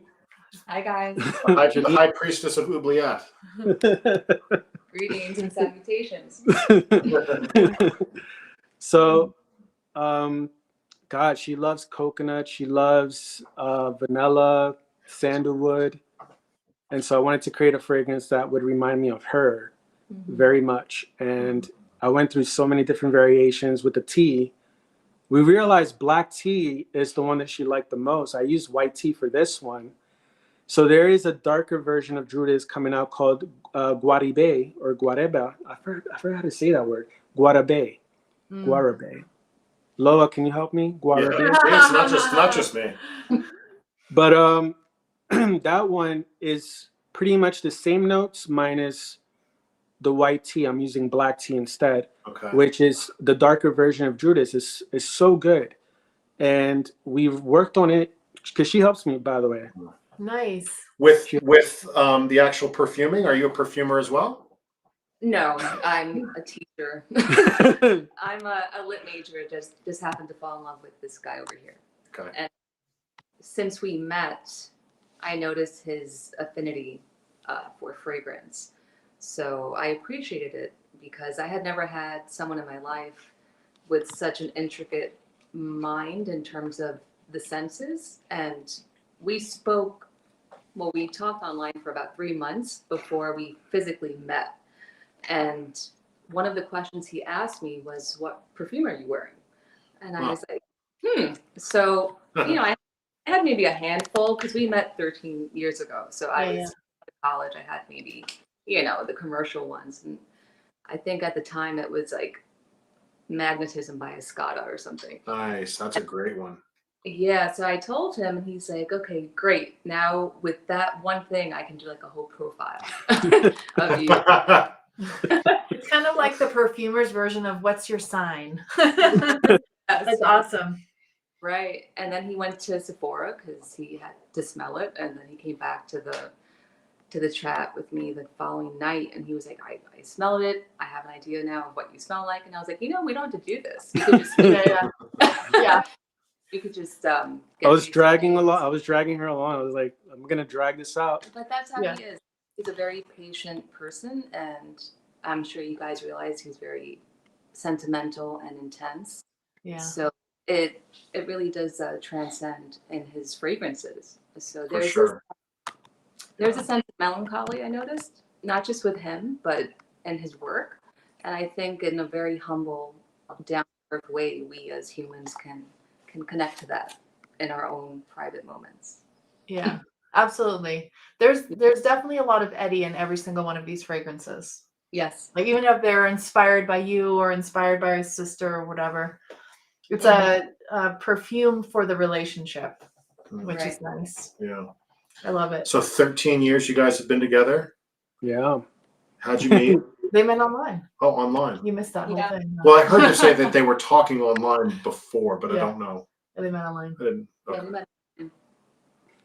Hi guys. The high priestess of Oubliette. Greetings and salutations. So, God, she loves coconut. She loves vanilla, sandalwood. And so I wanted to create a fragrance that would remind me of her very much. And I went through so many different variations with the tea. We realized black tea is the one that she liked the most. I used white tea for this one. So there is a darker version of Druidess coming out called Guaribe or Guareba. I forgot how to say that word. Guarabe. Guarabe. Loa, can you help me? Guarabe. It's not just me. But that one is pretty much the same notes minus the white tea. I'm using black tea instead, Okay. which is the darker version of Druidess. Is so good. And we've worked on it because she helps me, by the way. Nice. With the actual perfuming, are you a perfumer as well? No, I'm a teacher. I'm a lit major. Just happened to fall in love with this guy over here. Okay. And since we met, I noticed his affinity for fragrance. So I appreciated it because I had never had someone in my life with such an intricate mind in terms of the senses. And we talked online for about 3 months before we physically met. And one of the questions he asked me was, "What perfume are you wearing?" And I was like, So, I had maybe a handful because we met 13 years ago. So I was in college. I had maybe, the commercial ones. And I think at the time it was like Magnetism by Escada or something. Nice. That's a great one. Yeah, so I told him, and he's like, "Okay, great. Now with that one thing, I can do like a whole profile of you." It's kind of like the perfumer's version of "What's your sign?" Yes. That's awesome. Right. And then he went to Sephora because he had to smell it, and then he came back to the chat with me the following night, and he was like, I smelled it. I have an idea now of what you smell like. And I was like, we don't have to do this. You could just yeah. You could just I was dragging her along. I was like, I'm gonna drag this out. But that's how he is. He's a very patient person, and I'm sure you guys realize he's very sentimental and intense. Yeah. So it really does transcend in his fragrances. So there's there's a sense of melancholy I noticed, not just with him, but in his work. And I think in a very humble, down-to-earth way, we as humans can connect to that in our own private moments. Yeah, absolutely. There's definitely a lot of Eddie in every single one of these fragrances. Yes. Like even if they're inspired by you or inspired by his sister or whatever, it's a perfume for the relationship, which is nice. Yeah. I love it. So 13 years you guys have been together? Yeah. How'd you meet? They met online. Oh, online. You missed that whole thing. Huh? Well, I heard you say that they were talking online before, but I don't know. They met online. I didn't. Yeah, Okay.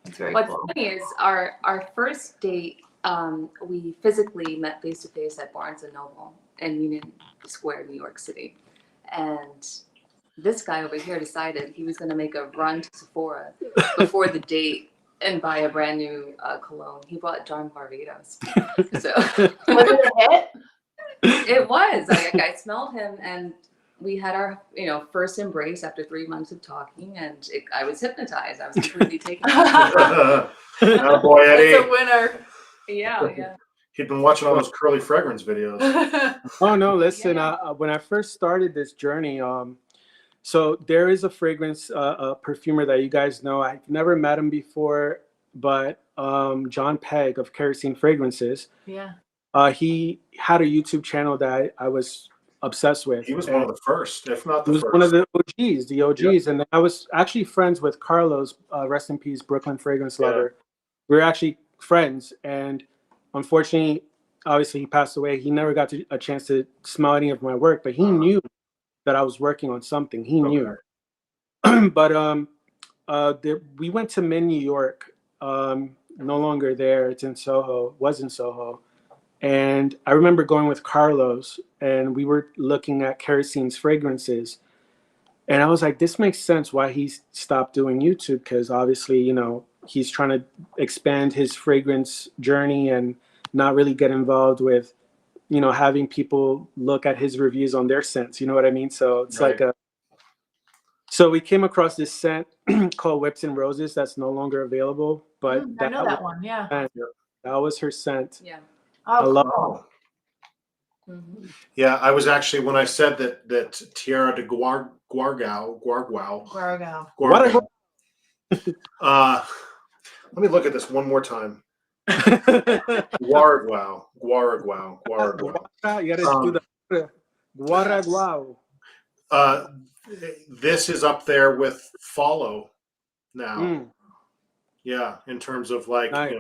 It's very What's cool. funny is our first date, we physically met face to face at Barnes and Noble in Union Square, New York City, and this guy over here decided he was going to make a run to Sephora before the date and buy a brand new cologne. He bought John Varvatos. So Was it a hit? it was. I smelled him, and we had our first embrace after 3 months of talking, and I was hypnotized. I was completely taken. Attaboy, Eddie. It's a winner. Yeah. He'd been watching all those curly fragrance videos. Oh no, listen. Yeah. When I first started this journey, so there is a fragrance a perfumer that you guys know. I've never met him before, but John Pegg of Kerosene Fragrances. Yeah. He had a YouTube channel that I was obsessed with. He was one of the first, if not He the was first. one of the OGs. And I was actually friends with Carlos, rest in peace, Brooklyn fragrance lover. We were actually friends, and unfortunately, obviously he passed away. He never got a chance to smell any of my work, but he knew that I was working on something. He knew. But we went to Min, New York. No longer there. It's in Soho. Was in Soho. And I remember going with Carlos, and we were looking at Kerosene's fragrances. And I was like, this makes sense why he stopped doing YouTube, because obviously, he's trying to expand his fragrance journey and not really get involved with, having people look at his reviews on their scents. You know what I mean? So it's Right. so we came across this scent called Whips and Roses that's no longer available, but I know that one. Yeah. that was her scent. Yeah. I Oh, love cool. Mm-hmm. Yeah, I was actually, when I said that Tierra de Guargao, Guarago. let me look at this one more time. Guaraguao. You gotta do the Guaraguao. This is up there with Follow now. Mm. Yeah, in terms of like, Nice.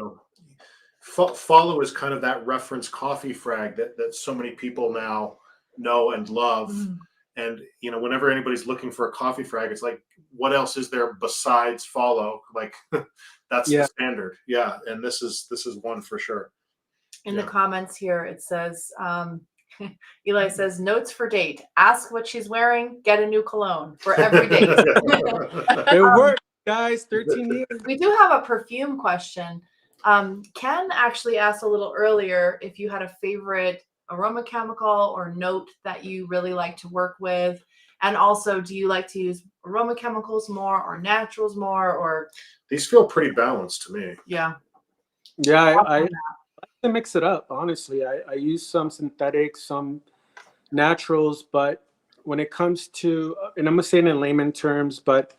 Follow is kind of that reference coffee frag that so many people now know and love. Mm. And whenever anybody's looking for a coffee frag, it's like, what else is there besides Follow? Like that's the standard. Yeah, and this is one for sure. In the comments here, it says, Eli says, notes for date. Ask what she's wearing, get a new cologne for every date. It worked, guys. 13 years. We do have a perfume question. Ken actually asked a little earlier if you had a favorite aroma chemical or note that you really like to work with. And also, do you like to use aroma chemicals more or naturals more? Or These feel pretty balanced to me. yeah. Yeah, I like to mix it up, honestly. I use some synthetics, some naturals, but when it comes to, and I'm going to say it in layman terms, but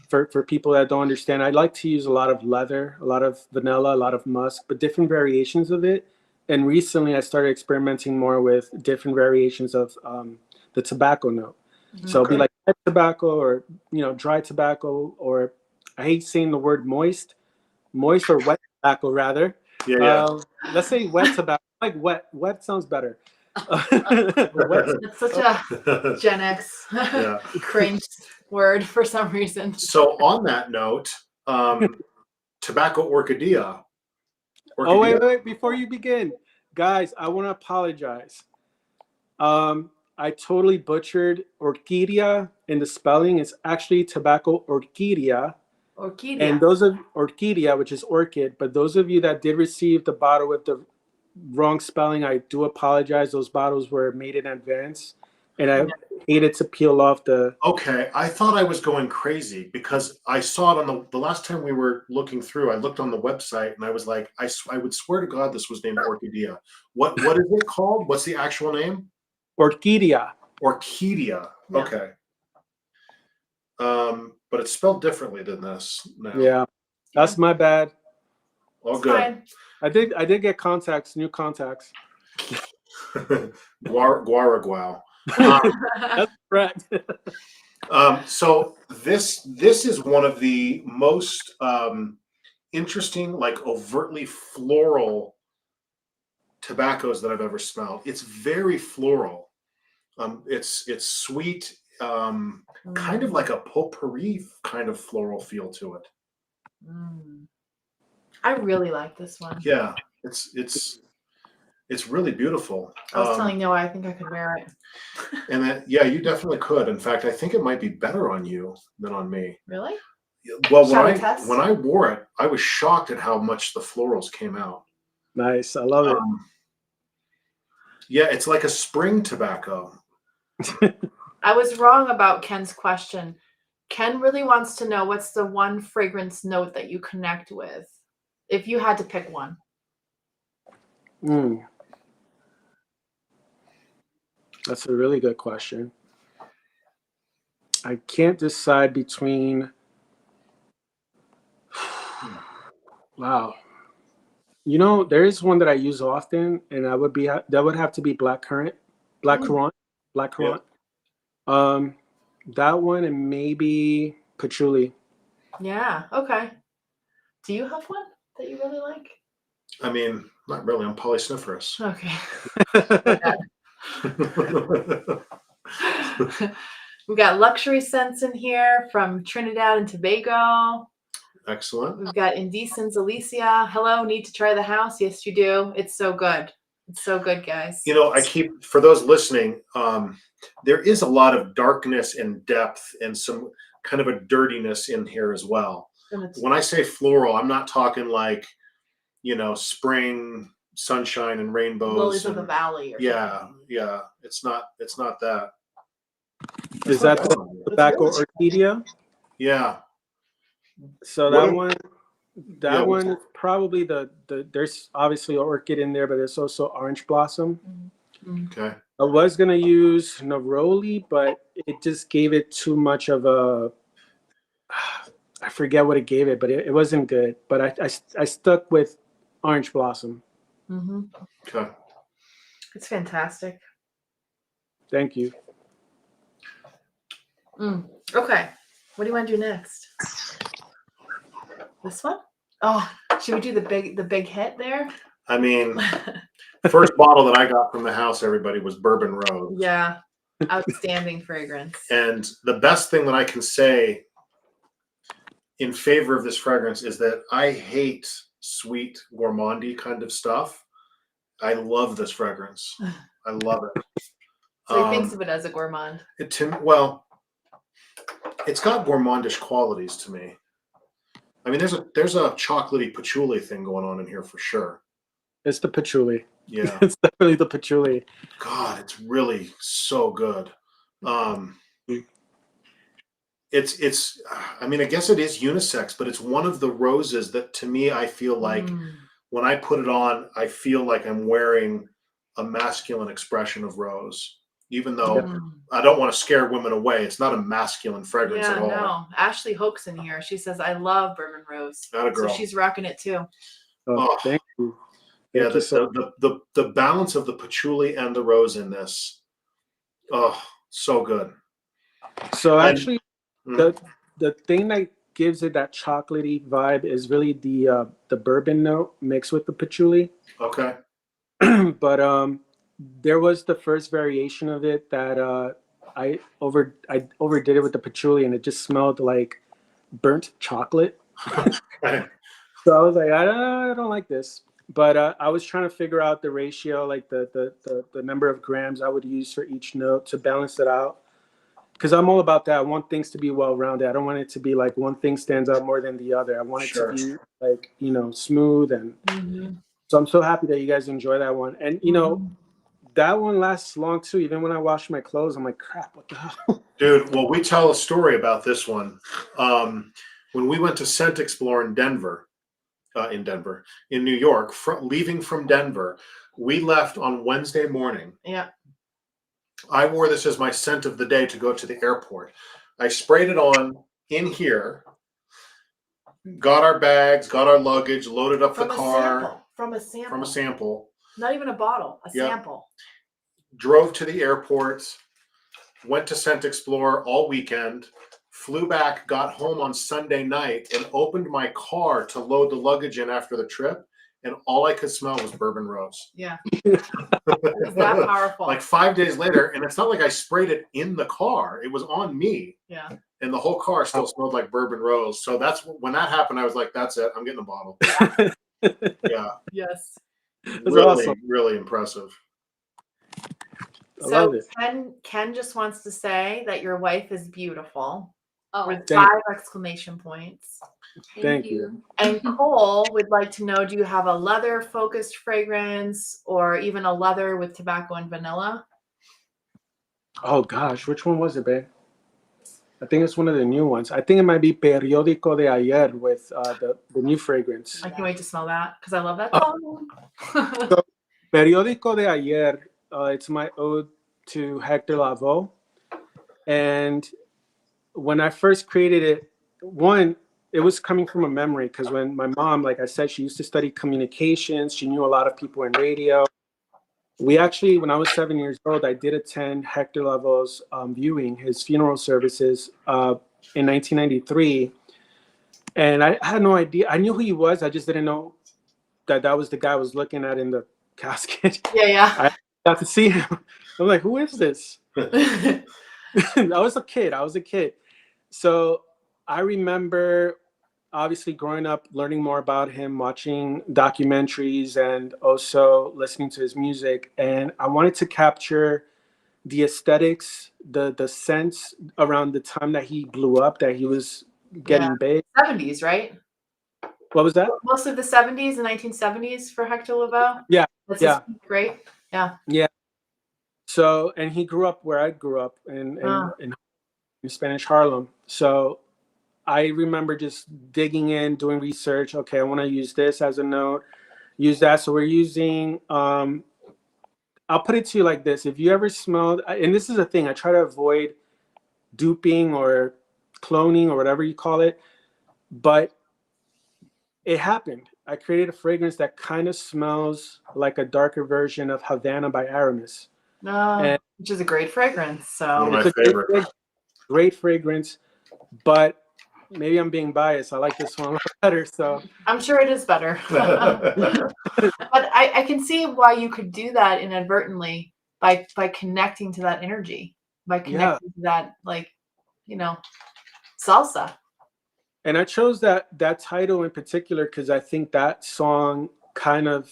for people that don't understand, I like to use a lot of leather, a lot of vanilla, a lot of musk, but different variations of it. And recently I started experimenting more with different variations of the tobacco note. So it'll be like wet tobacco or, dry tobacco, or I hate saying the word moist or wet tobacco rather. Yeah. Let's say wet tobacco. Like wet sounds better. It's such a Gen X cringe word for some reason. So on that note, tobacco orchidea. Oh, wait, before you begin, guys, I want to apologize. I totally butchered orquídea in the spelling. It's actually tobacco orquídea. Orquídea. And those of orquídea, which is orchid, but those of you that did receive the bottle with the wrong spelling, I do apologize. Those bottles were made in advance, and I hated to peel off the. Okay, I thought I was going crazy because I saw it on the last time we were looking through. I looked on the website and I was like, I would swear to God this was named orchidea. What is it called? What's the actual name? Orquídea. Orquídea. Yeah. Okay. But it's spelled differently than this now. Yeah, that's my bad. All It's good. fine. I did get new contacts. Guaraguao. That's correct. So this is one of the most interesting, like overtly floral tobaccos that I've ever smelled. It's very floral. It's sweet, kind of like a potpourri kind of floral feel to it. I really like this one. Yeah, it's really beautiful. I was telling Noah I think I could wear it. And that, yeah, you definitely could. In fact, I think it might be better on you than on me. Really? Well, Shall we test? when I wore it, I was shocked at how much the florals came out. Nice. I love it. Yeah, it's like a spring tobacco. I was wrong about Ken's question. Ken really wants to know what's the one fragrance note that you connect with, if you had to pick one. That's a really good question. I can't decide between. Wow. You know, there is one that I use often, and that would have to be black currant, black currant. That one and maybe patchouli. Yeah. Okay. Do you have one that you really like? I mean, not really. I'm polysniferous. Okay. We've got luxury scents in here from Trinidad and Tobago. Excellent. We've got Indecence Alicia. Hello, need to try the house? Yes, you do. It's so good. It's so good, guys. You know, for those listening, there is a lot of darkness and depth and some kind of a dirtiness in here as well. When I say floral, I'm not talking like, you know, spring sunshine and rainbows. Lilies of the valley. Or something. Yeah. It's not that. Is that the tobacco orchidea? Yeah. So that one is probably the there's obviously orchid in there, but there's also orange blossom. Okay. I was gonna use neroli, but it just gave it too much of a. I forget what it gave it, but it wasn't good. But I stuck with orange blossom. Okay. It's fantastic. Thank you. Okay. What do you want to do next? This one? Oh, should we do the big hit there? I mean, first bottle that I got from the house, everybody, was Bourbon Rose. Yeah. Outstanding fragrance. And the best thing that I can say in favor of this fragrance is that I hate sweet gourmandy kind of stuff. I love this fragrance. I love it. So he thinks of it as a gourmand. Well, it's got gourmandish qualities to me. I mean, there's a chocolatey patchouli thing going on in here for sure. It's the patchouli. Yeah. It's definitely the patchouli. God, it's really so good. It's I mean, I guess it is unisex, but it's one of the roses that to me I feel like when I put it on, I feel like I'm wearing a masculine expression of rose. Even though I don't want to scare women away. It's not a masculine fragrance at all. No. Ashley Hoke's in here. She says, I love Bourbon Rose. Not a girl. So she's rocking it too. Oh, thank you. Yeah, the balance of the patchouli and the rose in this. Oh, so good. So actually, the thing that gives it that chocolatey vibe is really the bourbon note mixed with the patchouli. Okay. But there was the first variation of it that I overdid it with the patchouli, and it just smelled like burnt chocolate. Okay. So I was like, I don't like this. But I was trying to figure out the ratio, like the number of grams I would use for each note to balance it out. Because I'm all about that. I want things to be well-rounded. I don't want it to be like one thing stands out more than the other. I want it to be like, you know, smooth. And so I'm so happy that you guys enjoy that one. And, you know, that one lasts long too. Even when I wash my clothes, I'm like, crap, what the hell? Dude, well, we tell a story about this one. When we went to Scent Explore in New York, leaving from Denver, we left on Wednesday morning. Yeah. I wore this as my scent of the day to go to the airport. I sprayed it on in here, got our bags, got our luggage, loaded up the car. From a sample. From a sample. Not even a bottle, a sample. Drove to the airport, went to Scent Explore all weekend, flew back, got home on Sunday night, and opened my car to load the luggage in after the trip. And all I could smell was Bourbon Rose. Yeah. It's that powerful. Like 5 days later, and it's not like I sprayed it in the car. It was on me. Yeah. And the whole car still smelled like Bourbon Rose. So when that happened, I was like, that's it. I'm getting a bottle. Yeah. Yes. Really, awesome. Really impressive. I love it. Ken just wants to say that your wife is beautiful. Oh, with Thank- 5 exclamation points. Thank you. And Cole would like to know, do you have a leather focused fragrance or even a leather with tobacco and vanilla? Oh gosh, which one was it, babe? I think it's one of the new ones. I think it might be Periódico de Ayer with the new fragrance. I can't wait to smell that because I love that Oh. song. So, Periódico de Ayer, it's my ode to Hector Lavoe. And when I first created it, one, it was coming from a memory because when my mom, like I said, she used to study communications. She knew a lot of people in radio. We actually, when I was 7 years old, I did attend Hector Lavoe's viewing, his funeral services in 1993. And I had no idea. I knew who he was. I just didn't know that that was the guy I was looking at in the casket. Yeah, I got to see him. I'm like, who is this? yeah. I was a kid. So I remember obviously growing up, learning more about him, watching documentaries, and also listening to his music. And I wanted to capture the aesthetics, the sense around the time that he blew up, that he was getting big. 70s, right? What was that? Most of the 70s and 1970s for Hector Lavoe. Yeah, That's yeah. great. Yeah. Yeah. So, and he grew up where I grew up Ah. in Spanish Harlem. So I remember just digging in, doing research. Okay, I want to use this as a note, use that. So we're using, I'll put it to you like this. If you ever smelled, and this is a thing, I try to avoid duping or cloning or whatever you call it, but it happened. I created a fragrance that kind of smells like a darker version of Havana by Aramis. And Which is a great fragrance. One of So my it's a favorite. great fragrance, but maybe I'm being biased. I like this one a lot better. So I'm sure it is better. But I can see why you could do that inadvertently by connecting to that energy, by connecting to that, like, salsa. And I chose that title in particular because I think that song kind of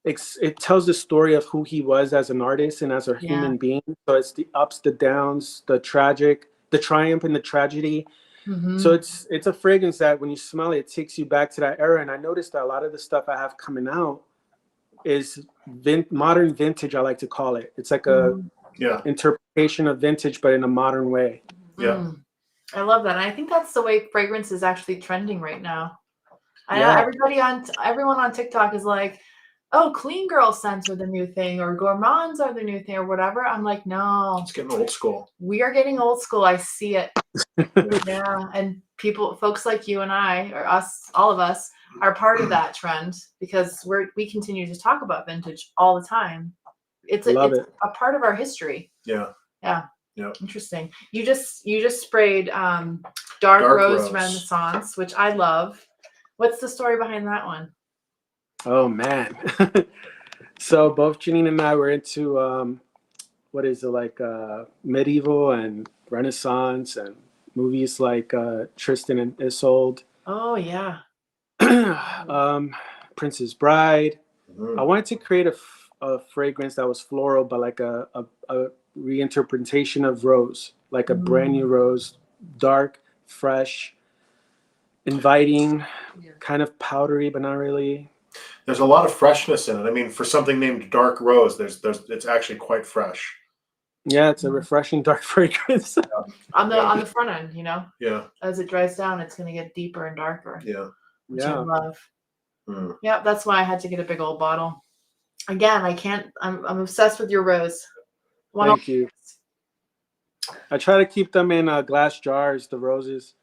it tells the story of who he was as an artist and as a human being. So it's the ups, the downs, the tragic, the triumph, and the tragedy. Mm-hmm. So it's a fragrance that when you smell it, it takes you back to that era. And I noticed that a lot of the stuff I have coming out is modern vintage. I like to call it. It's like a interpretation of vintage, but in a modern way. Yeah. I love that. And I think that's the way fragrance is actually trending right now. I know Yeah. everyone on TikTok is like, oh, clean girl scents are the new thing, or gourmands are the new thing, or whatever. I'm like, no, It's getting old school. we are getting old school. I see it. Yeah. And folks like you and I, or us, all of us, are part of that trend because we continue to talk about vintage all the time. It's a part of our history. Yeah. Yeah. Yeah. Interesting. You just sprayed dark rose Renaissance, which I love. What's the story behind that one? Oh man. So both Janine and I were into what is it, like medieval and Renaissance and movies like Tristan and Isolde. Oh yeah. Princess Bride. Mm-hmm. I wanted to create a fragrance that was floral, but like a reinterpretation of rose, like a brand new rose, dark, fresh, inviting, kind of powdery, but not really. There's a lot of freshness in it. I mean, for something named Dark Rose, it's actually quite fresh. Yeah, it's a refreshing dark fragrance. On the front end, Yeah. As it dries down, it's going to get deeper and darker. Yeah. Which I love. Mm. Yeah, that's why I had to get a big old bottle. Again, I'm obsessed with your rose. Thank you. I try to keep them in glass jars, the roses,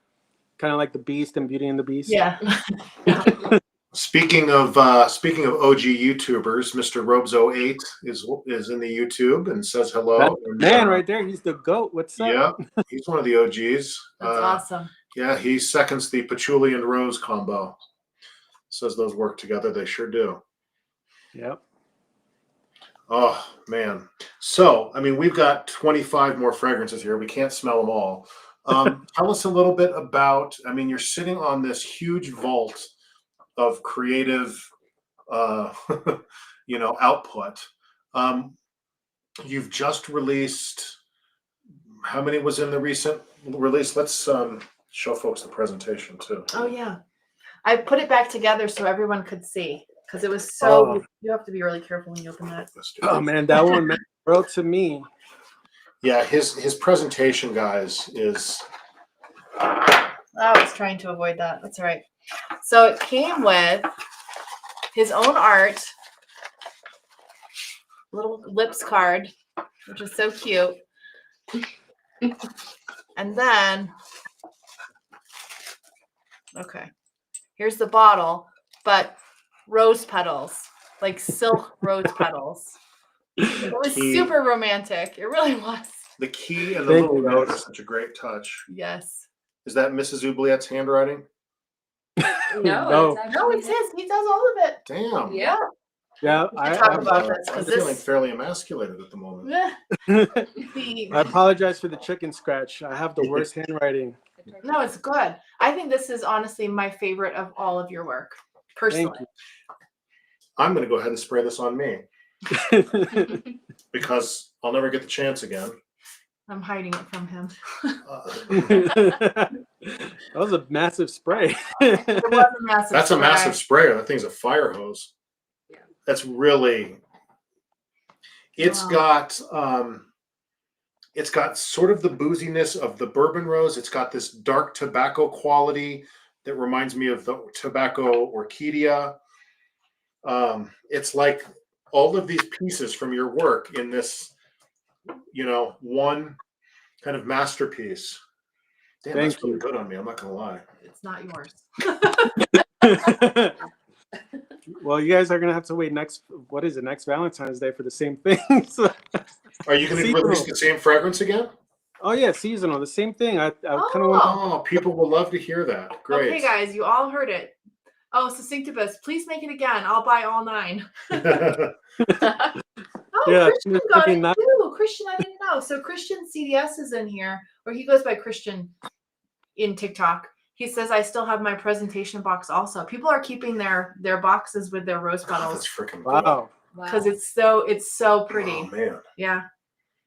kind of like the Beast and Beauty and the Beast. Yeah. Speaking of OG YouTubers, Mr. Robzo8 is in the YouTube and says hello. Man, right there, he's the GOAT. What's up? Yeah, he's one of the OGs. That's awesome. Yeah, he seconds the patchouli and rose combo. Says those work together. They sure do. Yep. Oh man. So I mean, we've got 25 more fragrances here. We can't smell them all. Tell us a little bit about. I mean, you're sitting on this huge vault of creative, output. You've just released how many was in the recent release? Let's show folks the presentation too. Oh yeah. I put it back together so everyone could see because it was so. Oh. You have to be really careful when you open that. Let's do Oh this. man, that one meant the world to me. Yeah, his presentation, guys, is I was trying to avoid that. That's all right. So it came with his own art, little lips card, which is so cute. And then, okay, here's the bottle, but rose petals, like silk rose petals. It was key. super romantic. It really was. The key and the Thank little you, note guys. is such a great touch. Yes. Is that Mrs. Oubliette's handwriting? No, No. it's actually No, it's his. He does all of it. Damn. Yeah. Yeah, We should talk about this I'm because feeling this. fairly emasculated at the moment. The, I apologize for the chicken scratch. I have the worst handwriting. no, it's good. I think this is honestly my favorite of all of your work, personally. Thank I'm going to go ahead and spray this on me you. because I'll never get the chance again. I'm hiding it from him. That was a massive spray. It was a massive. That's a spray. massive sprayer. That thing's a fire hose. Yeah. That's really. It's Wow. got sort of the booziness of the bourbon rose. It's got this dark tobacco quality that reminds me of the tobacco orchidea. It's like all of these pieces from your work in this, one kind of masterpiece. Damn, Thank that's really you. good on me. I'm not gonna lie. It's not yours. Well, you guys are gonna have to wait next Valentine's Day for the same thing. So- Are you going to Seasonal. release the same fragrance again? oh yeah, seasonal, the same thing. I kind of want. Oh, people will love to hear that. Great. Okay, guys, you all heard it. Oh, Succinctibus, please make it again. I'll buy all 9. Oh, Yeah, Christian just got it thinking that- too. Christian, I didn't know. So Christian CDS is in here, or he goes by Christian in TikTok. He says, I still have my presentation box also. People are keeping their boxes with their rose Oh, that's petals freaking good. Wow, because it's so pretty. Oh man, Yeah.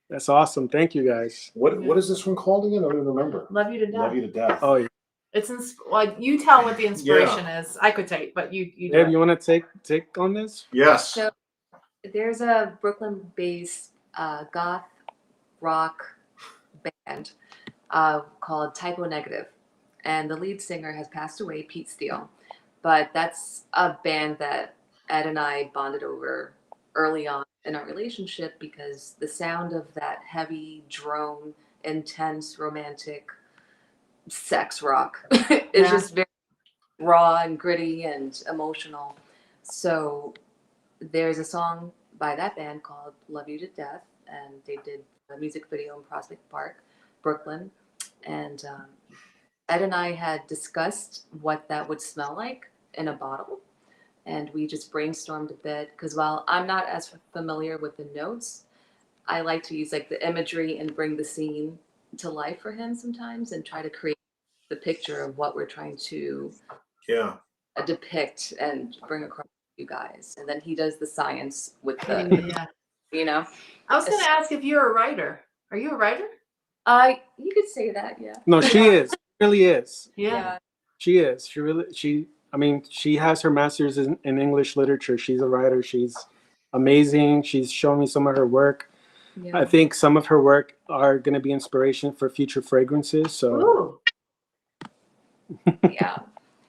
that's awesome. Thank you guys. what is this one called again? I don't even remember. Love you to death. Love you to death. Oh yeah, It's like you tell what the inspiration is. I could take, but you do Dave, it. you want to take on this? Yes. So there's a Brooklyn-based goth rock band called Typo Negative, and the lead singer has passed away, Pete Steele. But that's a band that Ed and I bonded over early on in our relationship because the sound of that heavy drone, intense, romantic sex rock is Yeah. just very raw and gritty and emotional. So there's a song by that band called Love You to Death, and they did a music video in Prospect Park, Brooklyn. And Ed and I had discussed what that would smell like in a bottle. And we just brainstormed a bit because while I'm not as familiar with the notes, I like to use like the imagery and bring the scene to life for him sometimes and try to create the picture of what we're trying to Yeah. depict and bring across to you guys. And then he does the science with Yeah. the, you know. I was going to ask if you're a writer. Are you a writer? You could say that, yeah. No, she is. She really is. Yeah. She is. She has her master's in English literature. She's a writer. She's amazing. She's shown me some of her work. Yeah. I think some of her work are going to be inspiration for future fragrances. So Ooh. Yeah.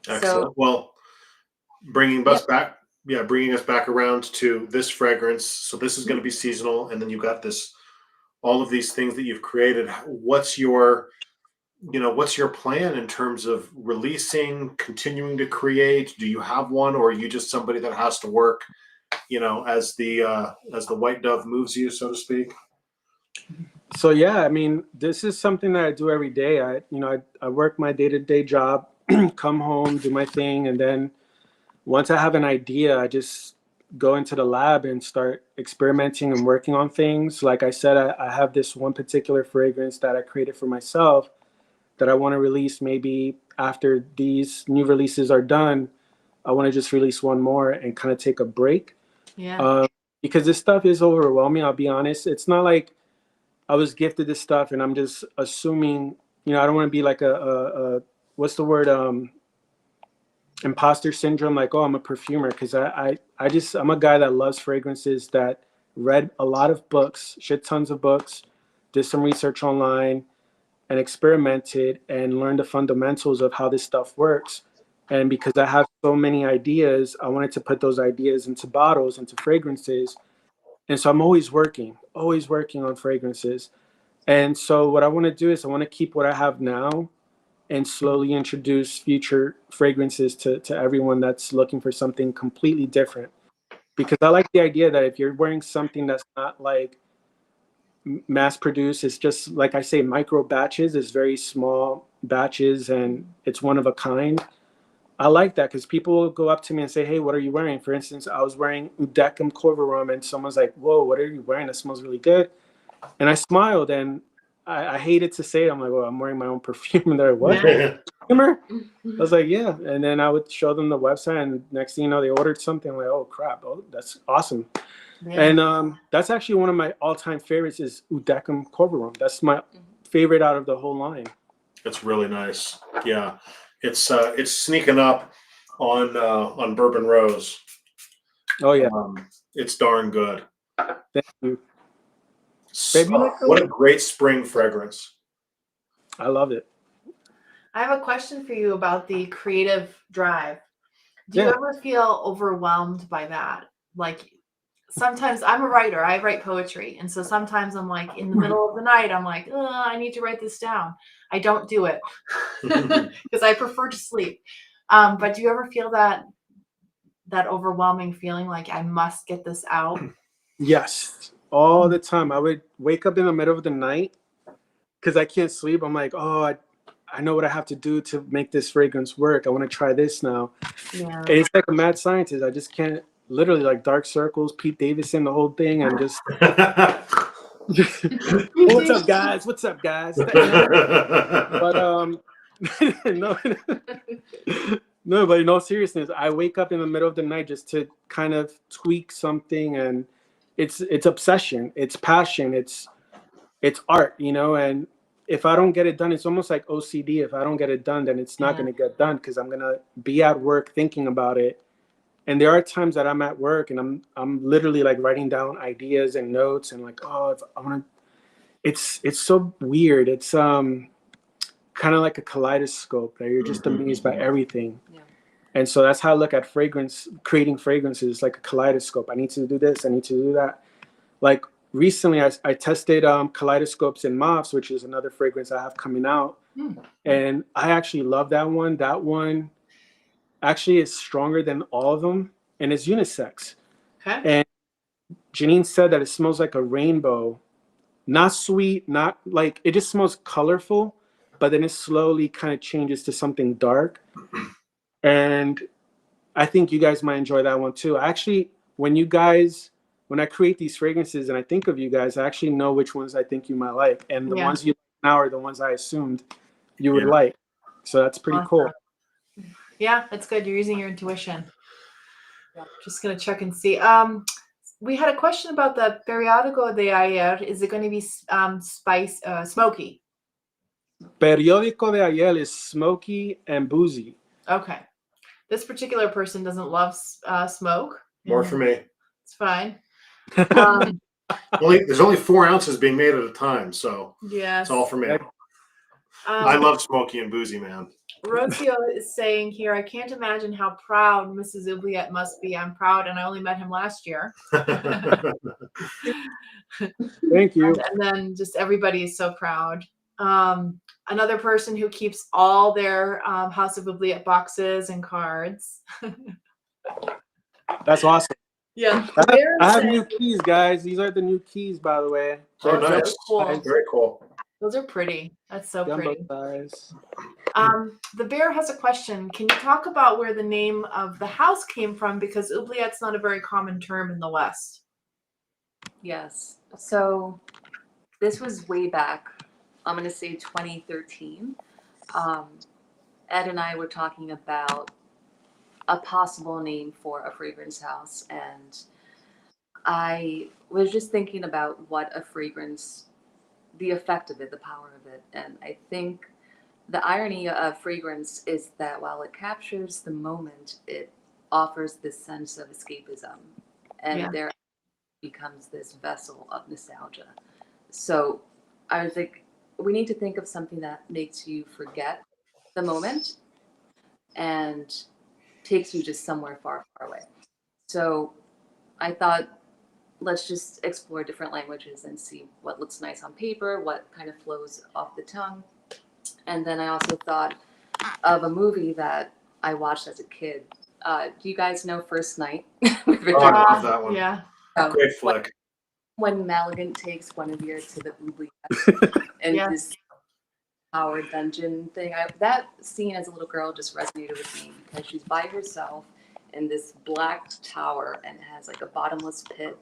Excellent. So Well, bringing us back around to this fragrance. So this is going to be seasonal, and then you've got all of these things that you've created. What's your plan in terms of releasing, continuing to create? Do you have one, or are you just somebody that has to work, as the white dove moves you, so to speak? So yeah, I mean, this is something that I do every day. I work my day-to-day job, come home, do my thing, and then once I have an idea, I just go into the lab and start experimenting and working on things. Like I said, I have this one particular fragrance that I created for myself that I want to release maybe after these new releases are done. I want to just release one more and kind of take a break. Yeah. Because this stuff is overwhelming, I'll be honest. It's not like I was gifted this stuff, and I'm just assuming, you know, I don't want to be like a what's the word, imposter syndrome, like, oh, I'm a perfumer, because I'm a guy that loves fragrances, that read a lot of books, shit tons of books, did some research online, and experimented and learned the fundamentals of how this stuff works. And because I have so many ideas, I wanted to put those ideas into bottles, into fragrances. And so I'm always working on fragrances. And so what I want to do is I want to keep what I have now and slowly introduce future fragrances to everyone that's looking for something completely different. Because I like the idea that if you're wearing something that's not like mass produced, it's just like I say, micro batches, it's very small batches and it's one of a kind. I like that because people will go up to me and say, hey, what are you wearing? For instance, I was wearing Udecum Corvarum and someone's like, whoa, what are you wearing? That smells really good. And I smiled and I hated to say it. I'm like, well, I'm wearing my own perfume. And they're like, what? Yeah. Perfumer? I was like, yeah. And then I would show them the website and next thing you know, they ordered something. I'm like, oh crap. Oh, that's awesome. Yeah. And that's actually one of my all-time favorites is Udecum Corvarum. That's my favorite out of the whole line. It's really nice. Yeah, it's sneaking up on Bourbon Rose. Oh yeah, It's darn good. thank you. So, Baby, like what a great spring fragrance. I love it. I have a question for you about the creative drive. Do you Yeah. ever feel overwhelmed by that? Like sometimes I'm a writer, I write poetry. And so sometimes I'm like in the middle of the night, I'm like, I need to write this down. I don't do it because I prefer to sleep. But do you ever feel that overwhelming feeling like I must get this out? Yes, all the time. I would wake up in the middle of the night because I can't sleep. I'm like, oh, I know what I have to do to make this fragrance work. I want to try this now. Yeah. And it's like a mad scientist. I just can't, literally, like dark circles, Pete Davidson, the whole thing, and just what's up, guys? What's up, guys? But no, no, but in all seriousness, I wake up in the middle of the night just to kind of tweak something, and it's obsession, it's passion, it's art, you know. And if I don't get it done, it's almost like OCD. If I don't get it done, then it's not going to get done because I'm gonna be at work thinking about it. And there are times that I'm at work and I'm literally like writing down ideas and notes and like, oh, if I want to. It's so weird. It's kind of like a kaleidoscope that you're just amazed by everything. Yeah. And so that's how I look at creating fragrances, like a kaleidoscope. I need to do this, I need to do that. Like recently I tested kaleidoscopes and moths, which is another fragrance I have coming out. And I actually love that one. That one actually is stronger than all of them, and it's unisex. Okay. And Janine said that it smells like a rainbow. Not sweet, not like, it just smells colorful, but then it slowly kind of changes to something dark. And I think you guys might enjoy that one too. Actually, when I create these fragrances and I think of you guys, I actually know which ones I think you might like. And the ones you like now are the ones I assumed you would like. So that's pretty cool. Yeah, that's good. You're using your intuition. Yeah. Just gonna check and see. We had a question about the Periódico de Ayer. Is it going to be smoky? Periódico de Ayer is smoky and boozy. Okay. This particular person doesn't love smoke. More for me. It's fine. There's only 4 ounces being made at a time, so yes. it's all for me. I love smoky and boozy, man. Rocio is saying here, I can't imagine how proud Mrs. Oubliette must be. I'm proud, and I only met him last year. Thank you. And then just everybody is so proud. Another person who keeps all their House of Oubliette boxes and cards. That's awesome. Yeah. I have new keys, guys. These are the new keys, by the way. Oh, nice. So cool. Very cool. Those are pretty. That's so Jumbo pretty. size. The bear has a question. Can you talk about where the name of the house came from? Because oubliette's not a very common term in the West. Yes. So this was way back, I'm going to say 2013. Ed and I were talking about a possible name for a fragrance house. And I was just thinking about what a fragrance the effect of it, the power of it. And I think the irony of fragrance is that while it captures the moment, it offers this sense of escapism, and Yeah. there becomes this vessel of nostalgia. So I was like, we need to think of something that makes you forget the moment and takes you just somewhere far, far away. So I thought, let's just explore different languages and see what looks nice on paper, what kind of flows off the tongue. And then I also thought of a movie that I watched as a kid. Do you guys know First Night? With Oh, I Richard love that one. Yeah. Great flick. When Maligan takes Guinevere to the Oubliette and Yes. this power dungeon thing. That scene as a little girl just resonated with me because she's by herself in this black tower and it has like a bottomless pit.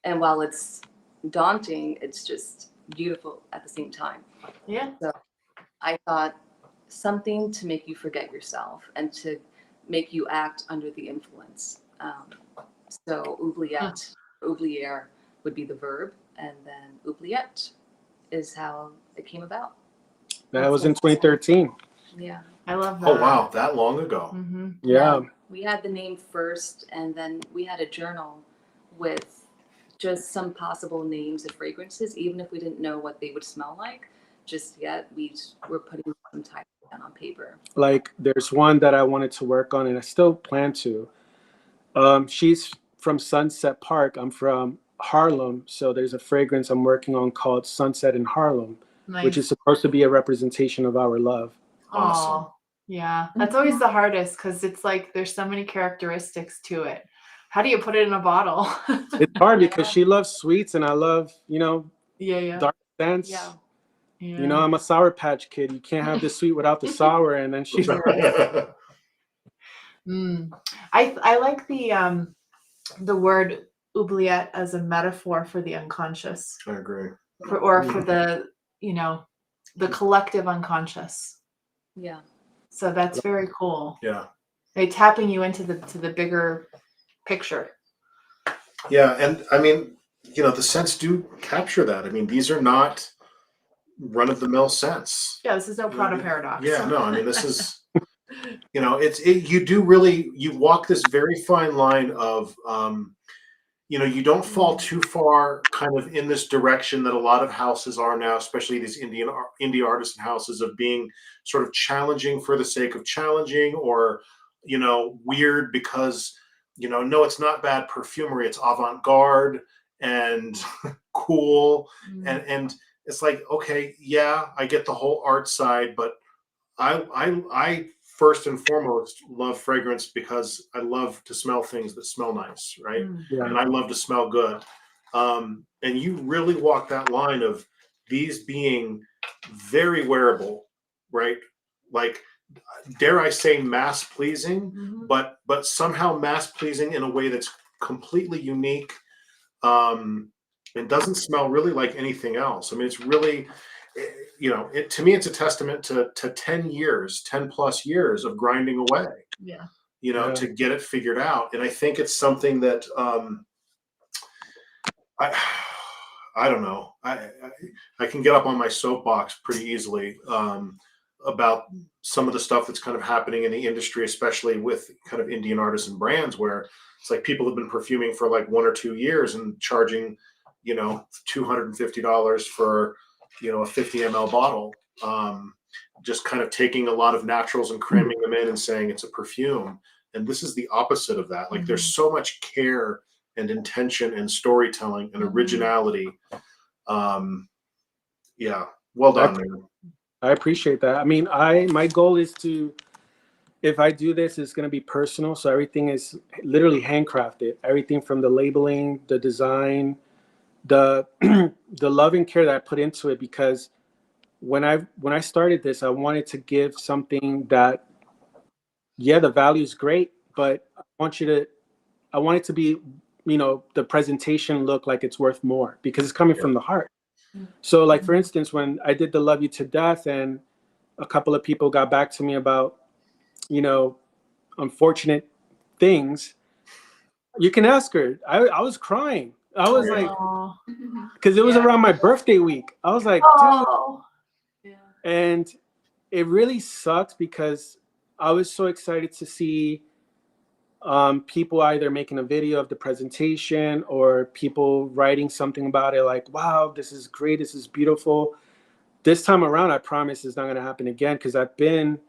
And while it's daunting, it's just beautiful at the same time. Yeah. So I thought something to make you forget yourself and to make you act under the influence. So oubliette, oublier would be the verb, and then oubliette is how it came about. That was in 2013. Yeah. I love that. Oh wow, that long ago. Mm-hmm. Yeah. We had the name first, and then we had a journal with just some possible names of fragrances, even if we didn't know what they would smell like just yet. We were putting some time down on paper. Like there's one that I wanted to work on and I still plan to. She's from Sunset Park. I'm from Harlem. So there's a fragrance I'm working on called Sunset in Harlem, Nice. which is supposed to be a representation of our love. Awesome. Aw, yeah, that's always the hardest because it's like there's so many characteristics to it. How do you put it in a bottle? It's hard because she loves sweets and I love, Yeah. dark scents. Yeah. I'm a Sour Patch Kid. You can't have the sweet without the sour. And then she I like the word oubliette as a metaphor for the unconscious, I agree. or for the the collective unconscious. Yeah. So that's very cool. Yeah. They're tapping you into the bigger picture. Yeah, and I mean, the scents do capture that. I mean, these are not run-of-the-mill scents. Yeah, this is no Prada paradox. Yeah, no, I mean, this is, you walk this very fine line of, you don't fall too far kind of in this direction that a lot of houses are now, especially these indie artisan houses, of being sort of challenging for the sake of challenging, or, weird because, no, it's not bad perfumery. It's avant-garde and cool. And it's like, okay, yeah, I get the whole art side, but I first and foremost love fragrance because I love to smell things that smell nice, right? Yeah. And I love to smell good. And you really walk that line of these being very wearable, right? Like, dare I say, mass pleasing, but somehow mass pleasing in a way that's completely unique. It doesn't smell really like anything else. I mean, it's really, to me, it's a testament to 10 plus years of grinding away, Yeah. to get it figured out. And I think it's something that, I don't know. I can get up on my soapbox pretty easily, about some of the stuff that's kind of happening in the industry, especially with kind of Indian artisan brands, where it's like people have been perfuming for like 1 or 2 years and charging, $250 for, a 50 ml bottle. Just kind of taking a lot of naturals and cramming them in and saying it's a perfume. And this is the opposite of that. Like there's so much care and intention and storytelling and originality. Yeah. Well done, man. I appreciate that. I mean, my goal is to, if I do this, it's going to be personal. So everything is literally handcrafted. Everything from the labeling, the design, the the love and care that I put into it. Because when I started this, I wanted to give something that, the value is great, but I want it to be, the presentation look like it's worth more because it's coming from the heart. So like, for instance, when I did the Love You to Death and a couple of people got back to me about, unfortunate things, you can ask her. I was crying. I was like, Oh. because it was Yeah. around my birthday week. I was like, dude, Oh. Yeah. and it really sucked because I was so excited to see people either making a video of the presentation or people writing something about it, like, wow, this is great, this is beautiful. This time around, I promise it's not going to happen again, because I've been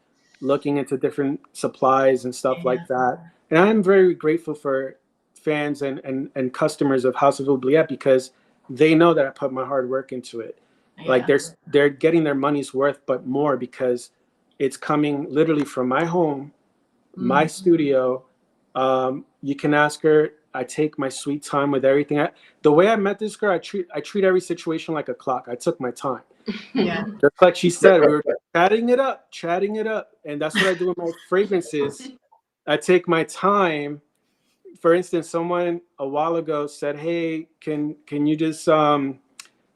looking into different supplies and stuff like that. And I'm very grateful for fans and customers of House of Oubliette, because they know that I put my hard work into it. Like they're getting their money's worth, but more, because it's coming literally from my home, my studio. You can ask her. I take my sweet time with everything. The way I met this girl, I treat every situation like a clock. I took my time. Yeah. Just like she said, we were chatting it up, and that's what I do with my fragrances. I take my time. For instance, someone a while ago said, "Hey, can you just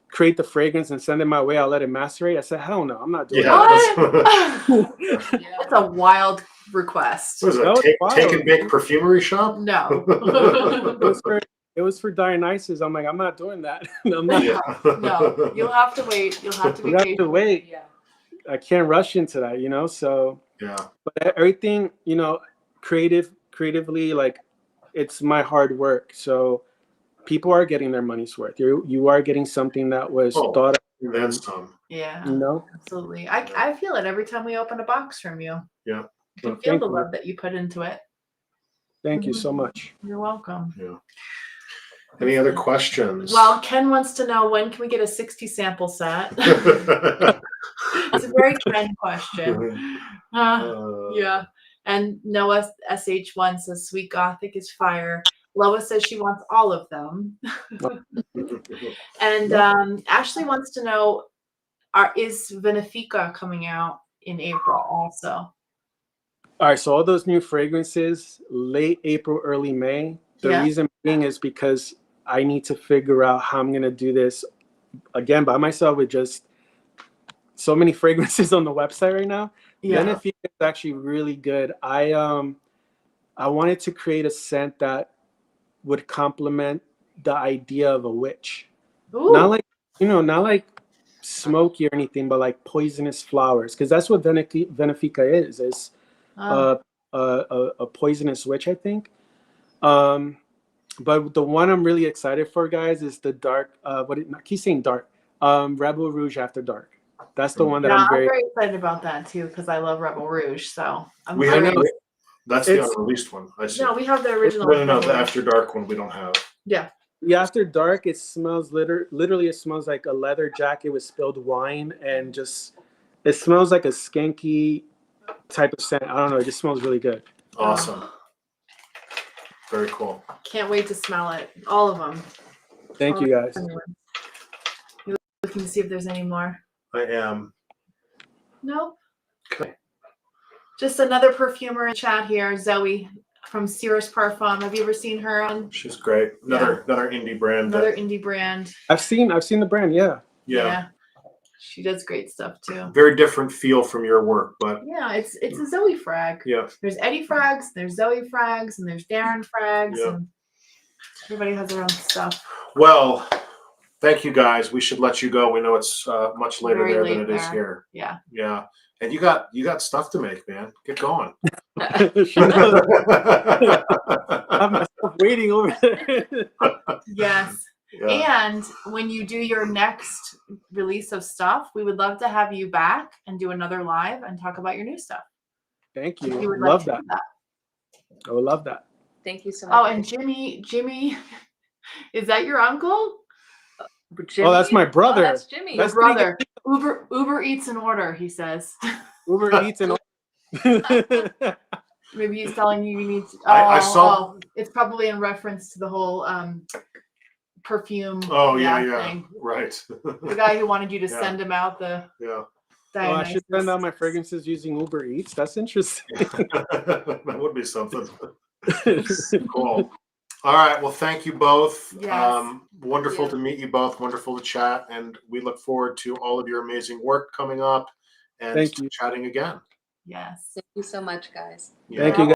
create the fragrance and send it my way? I'll let it macerate." I said, "Hell no, I'm not doing Yeah. What? That's a wild request. What is That was that? wild. Take and bake perfumery shop? No. It was for Dionysus. I'm like, I'm not doing that. I'm not. Yeah. No, you'll have to wait. You'll have to be We have patient. to wait. Yeah. I can't rush into that, So, Yeah. but everything, creatively, like, it's my hard work. So people are getting their money's worth. You are getting something that was thought of. And then some. Yeah, absolutely. I feel it every time we open a box from you. Yeah. I can Well, feel thank the you. love that you put into it. Thank you so much. You're welcome. Yeah. Any other questions? Well, Ken wants to know, when can we get a 60 sample set? It's a very Ken question. Yeah. And Noah SH1 says Sweet Gothic is fire. Lois says she wants all of them. And Ashley wants to know, is Benefica coming out in April also? All right, so all those new fragrances, late April, early May. The reason being is because I need to figure out how I'm gonna do this again by myself with just so many fragrances on the website right now. Yeah. Benefica is actually really good. I wanted to create a scent that would complement the idea of a witch. Ooh. Not like smoky or anything, but like poisonous flowers, because that's what Benefica is. It's a poisonous witch, I think. But the one I'm really excited for, guys, is the dark. I keep saying dark. Rebel Rouge After Dark. That's the one that I'm very excited about that too, because I love Rebel Rouge. So that's the unreleased one. I see. No, we have the original. No, the After Dark one we don't have. Yeah. The After Dark, it smells literally. It smells like a leather jacket with spilled wine, and it smells like a skanky type of scent. I don't know. It just smells really good. Awesome. Very cool. Can't wait to smell it. All of them. Thank you, guys. You looking to see if there's any more? I am. Nope. Okay. Just another perfumer in chat here, Zoe from Cirrus Parfum. Have you ever seen her on? She's great. Another indie brand. Another indie brand. I've seen the brand. Yeah. She does great stuff too. Very different feel from your work, but yeah, it's a Zoe frag. Yeah. There's Eddie frags, there's Zoe frags, and there's Darren frags, and everybody has their own stuff. Well, thank you guys. We should let you go. We know it's much later Very there late than it is there. here. Yeah. Yeah. And you got stuff to make, man. Get going. She knows. I'm myself waiting over there. Yes. Yeah. And when you do your next release of stuff, we would love to have you back and do another live and talk about your new stuff. Thank you. If you would Love like to that. I would love that. Thank you so much. Oh, and Jimmy, is that your uncle? Jimmy? Oh, that's my brother. Oh, that's Jimmy. Your brother. Uber Eats in order, he says. Uber Eats and Maybe he's telling you need to. I saw. It's probably in reference to the whole perfume. Oh yeah. Thing. Right. The guy who wanted you to send him out the. Yeah. Oh, I should send out my fragrances using Uber Eats. That's interesting. That would be something. Cool. All right. Well, thank you both. Yes. Wonderful to meet you both. Wonderful to chat, and we look forward to all of your amazing work coming up and Thank you. chatting again. Yes. Thank you so much, guys. Thank you, guys.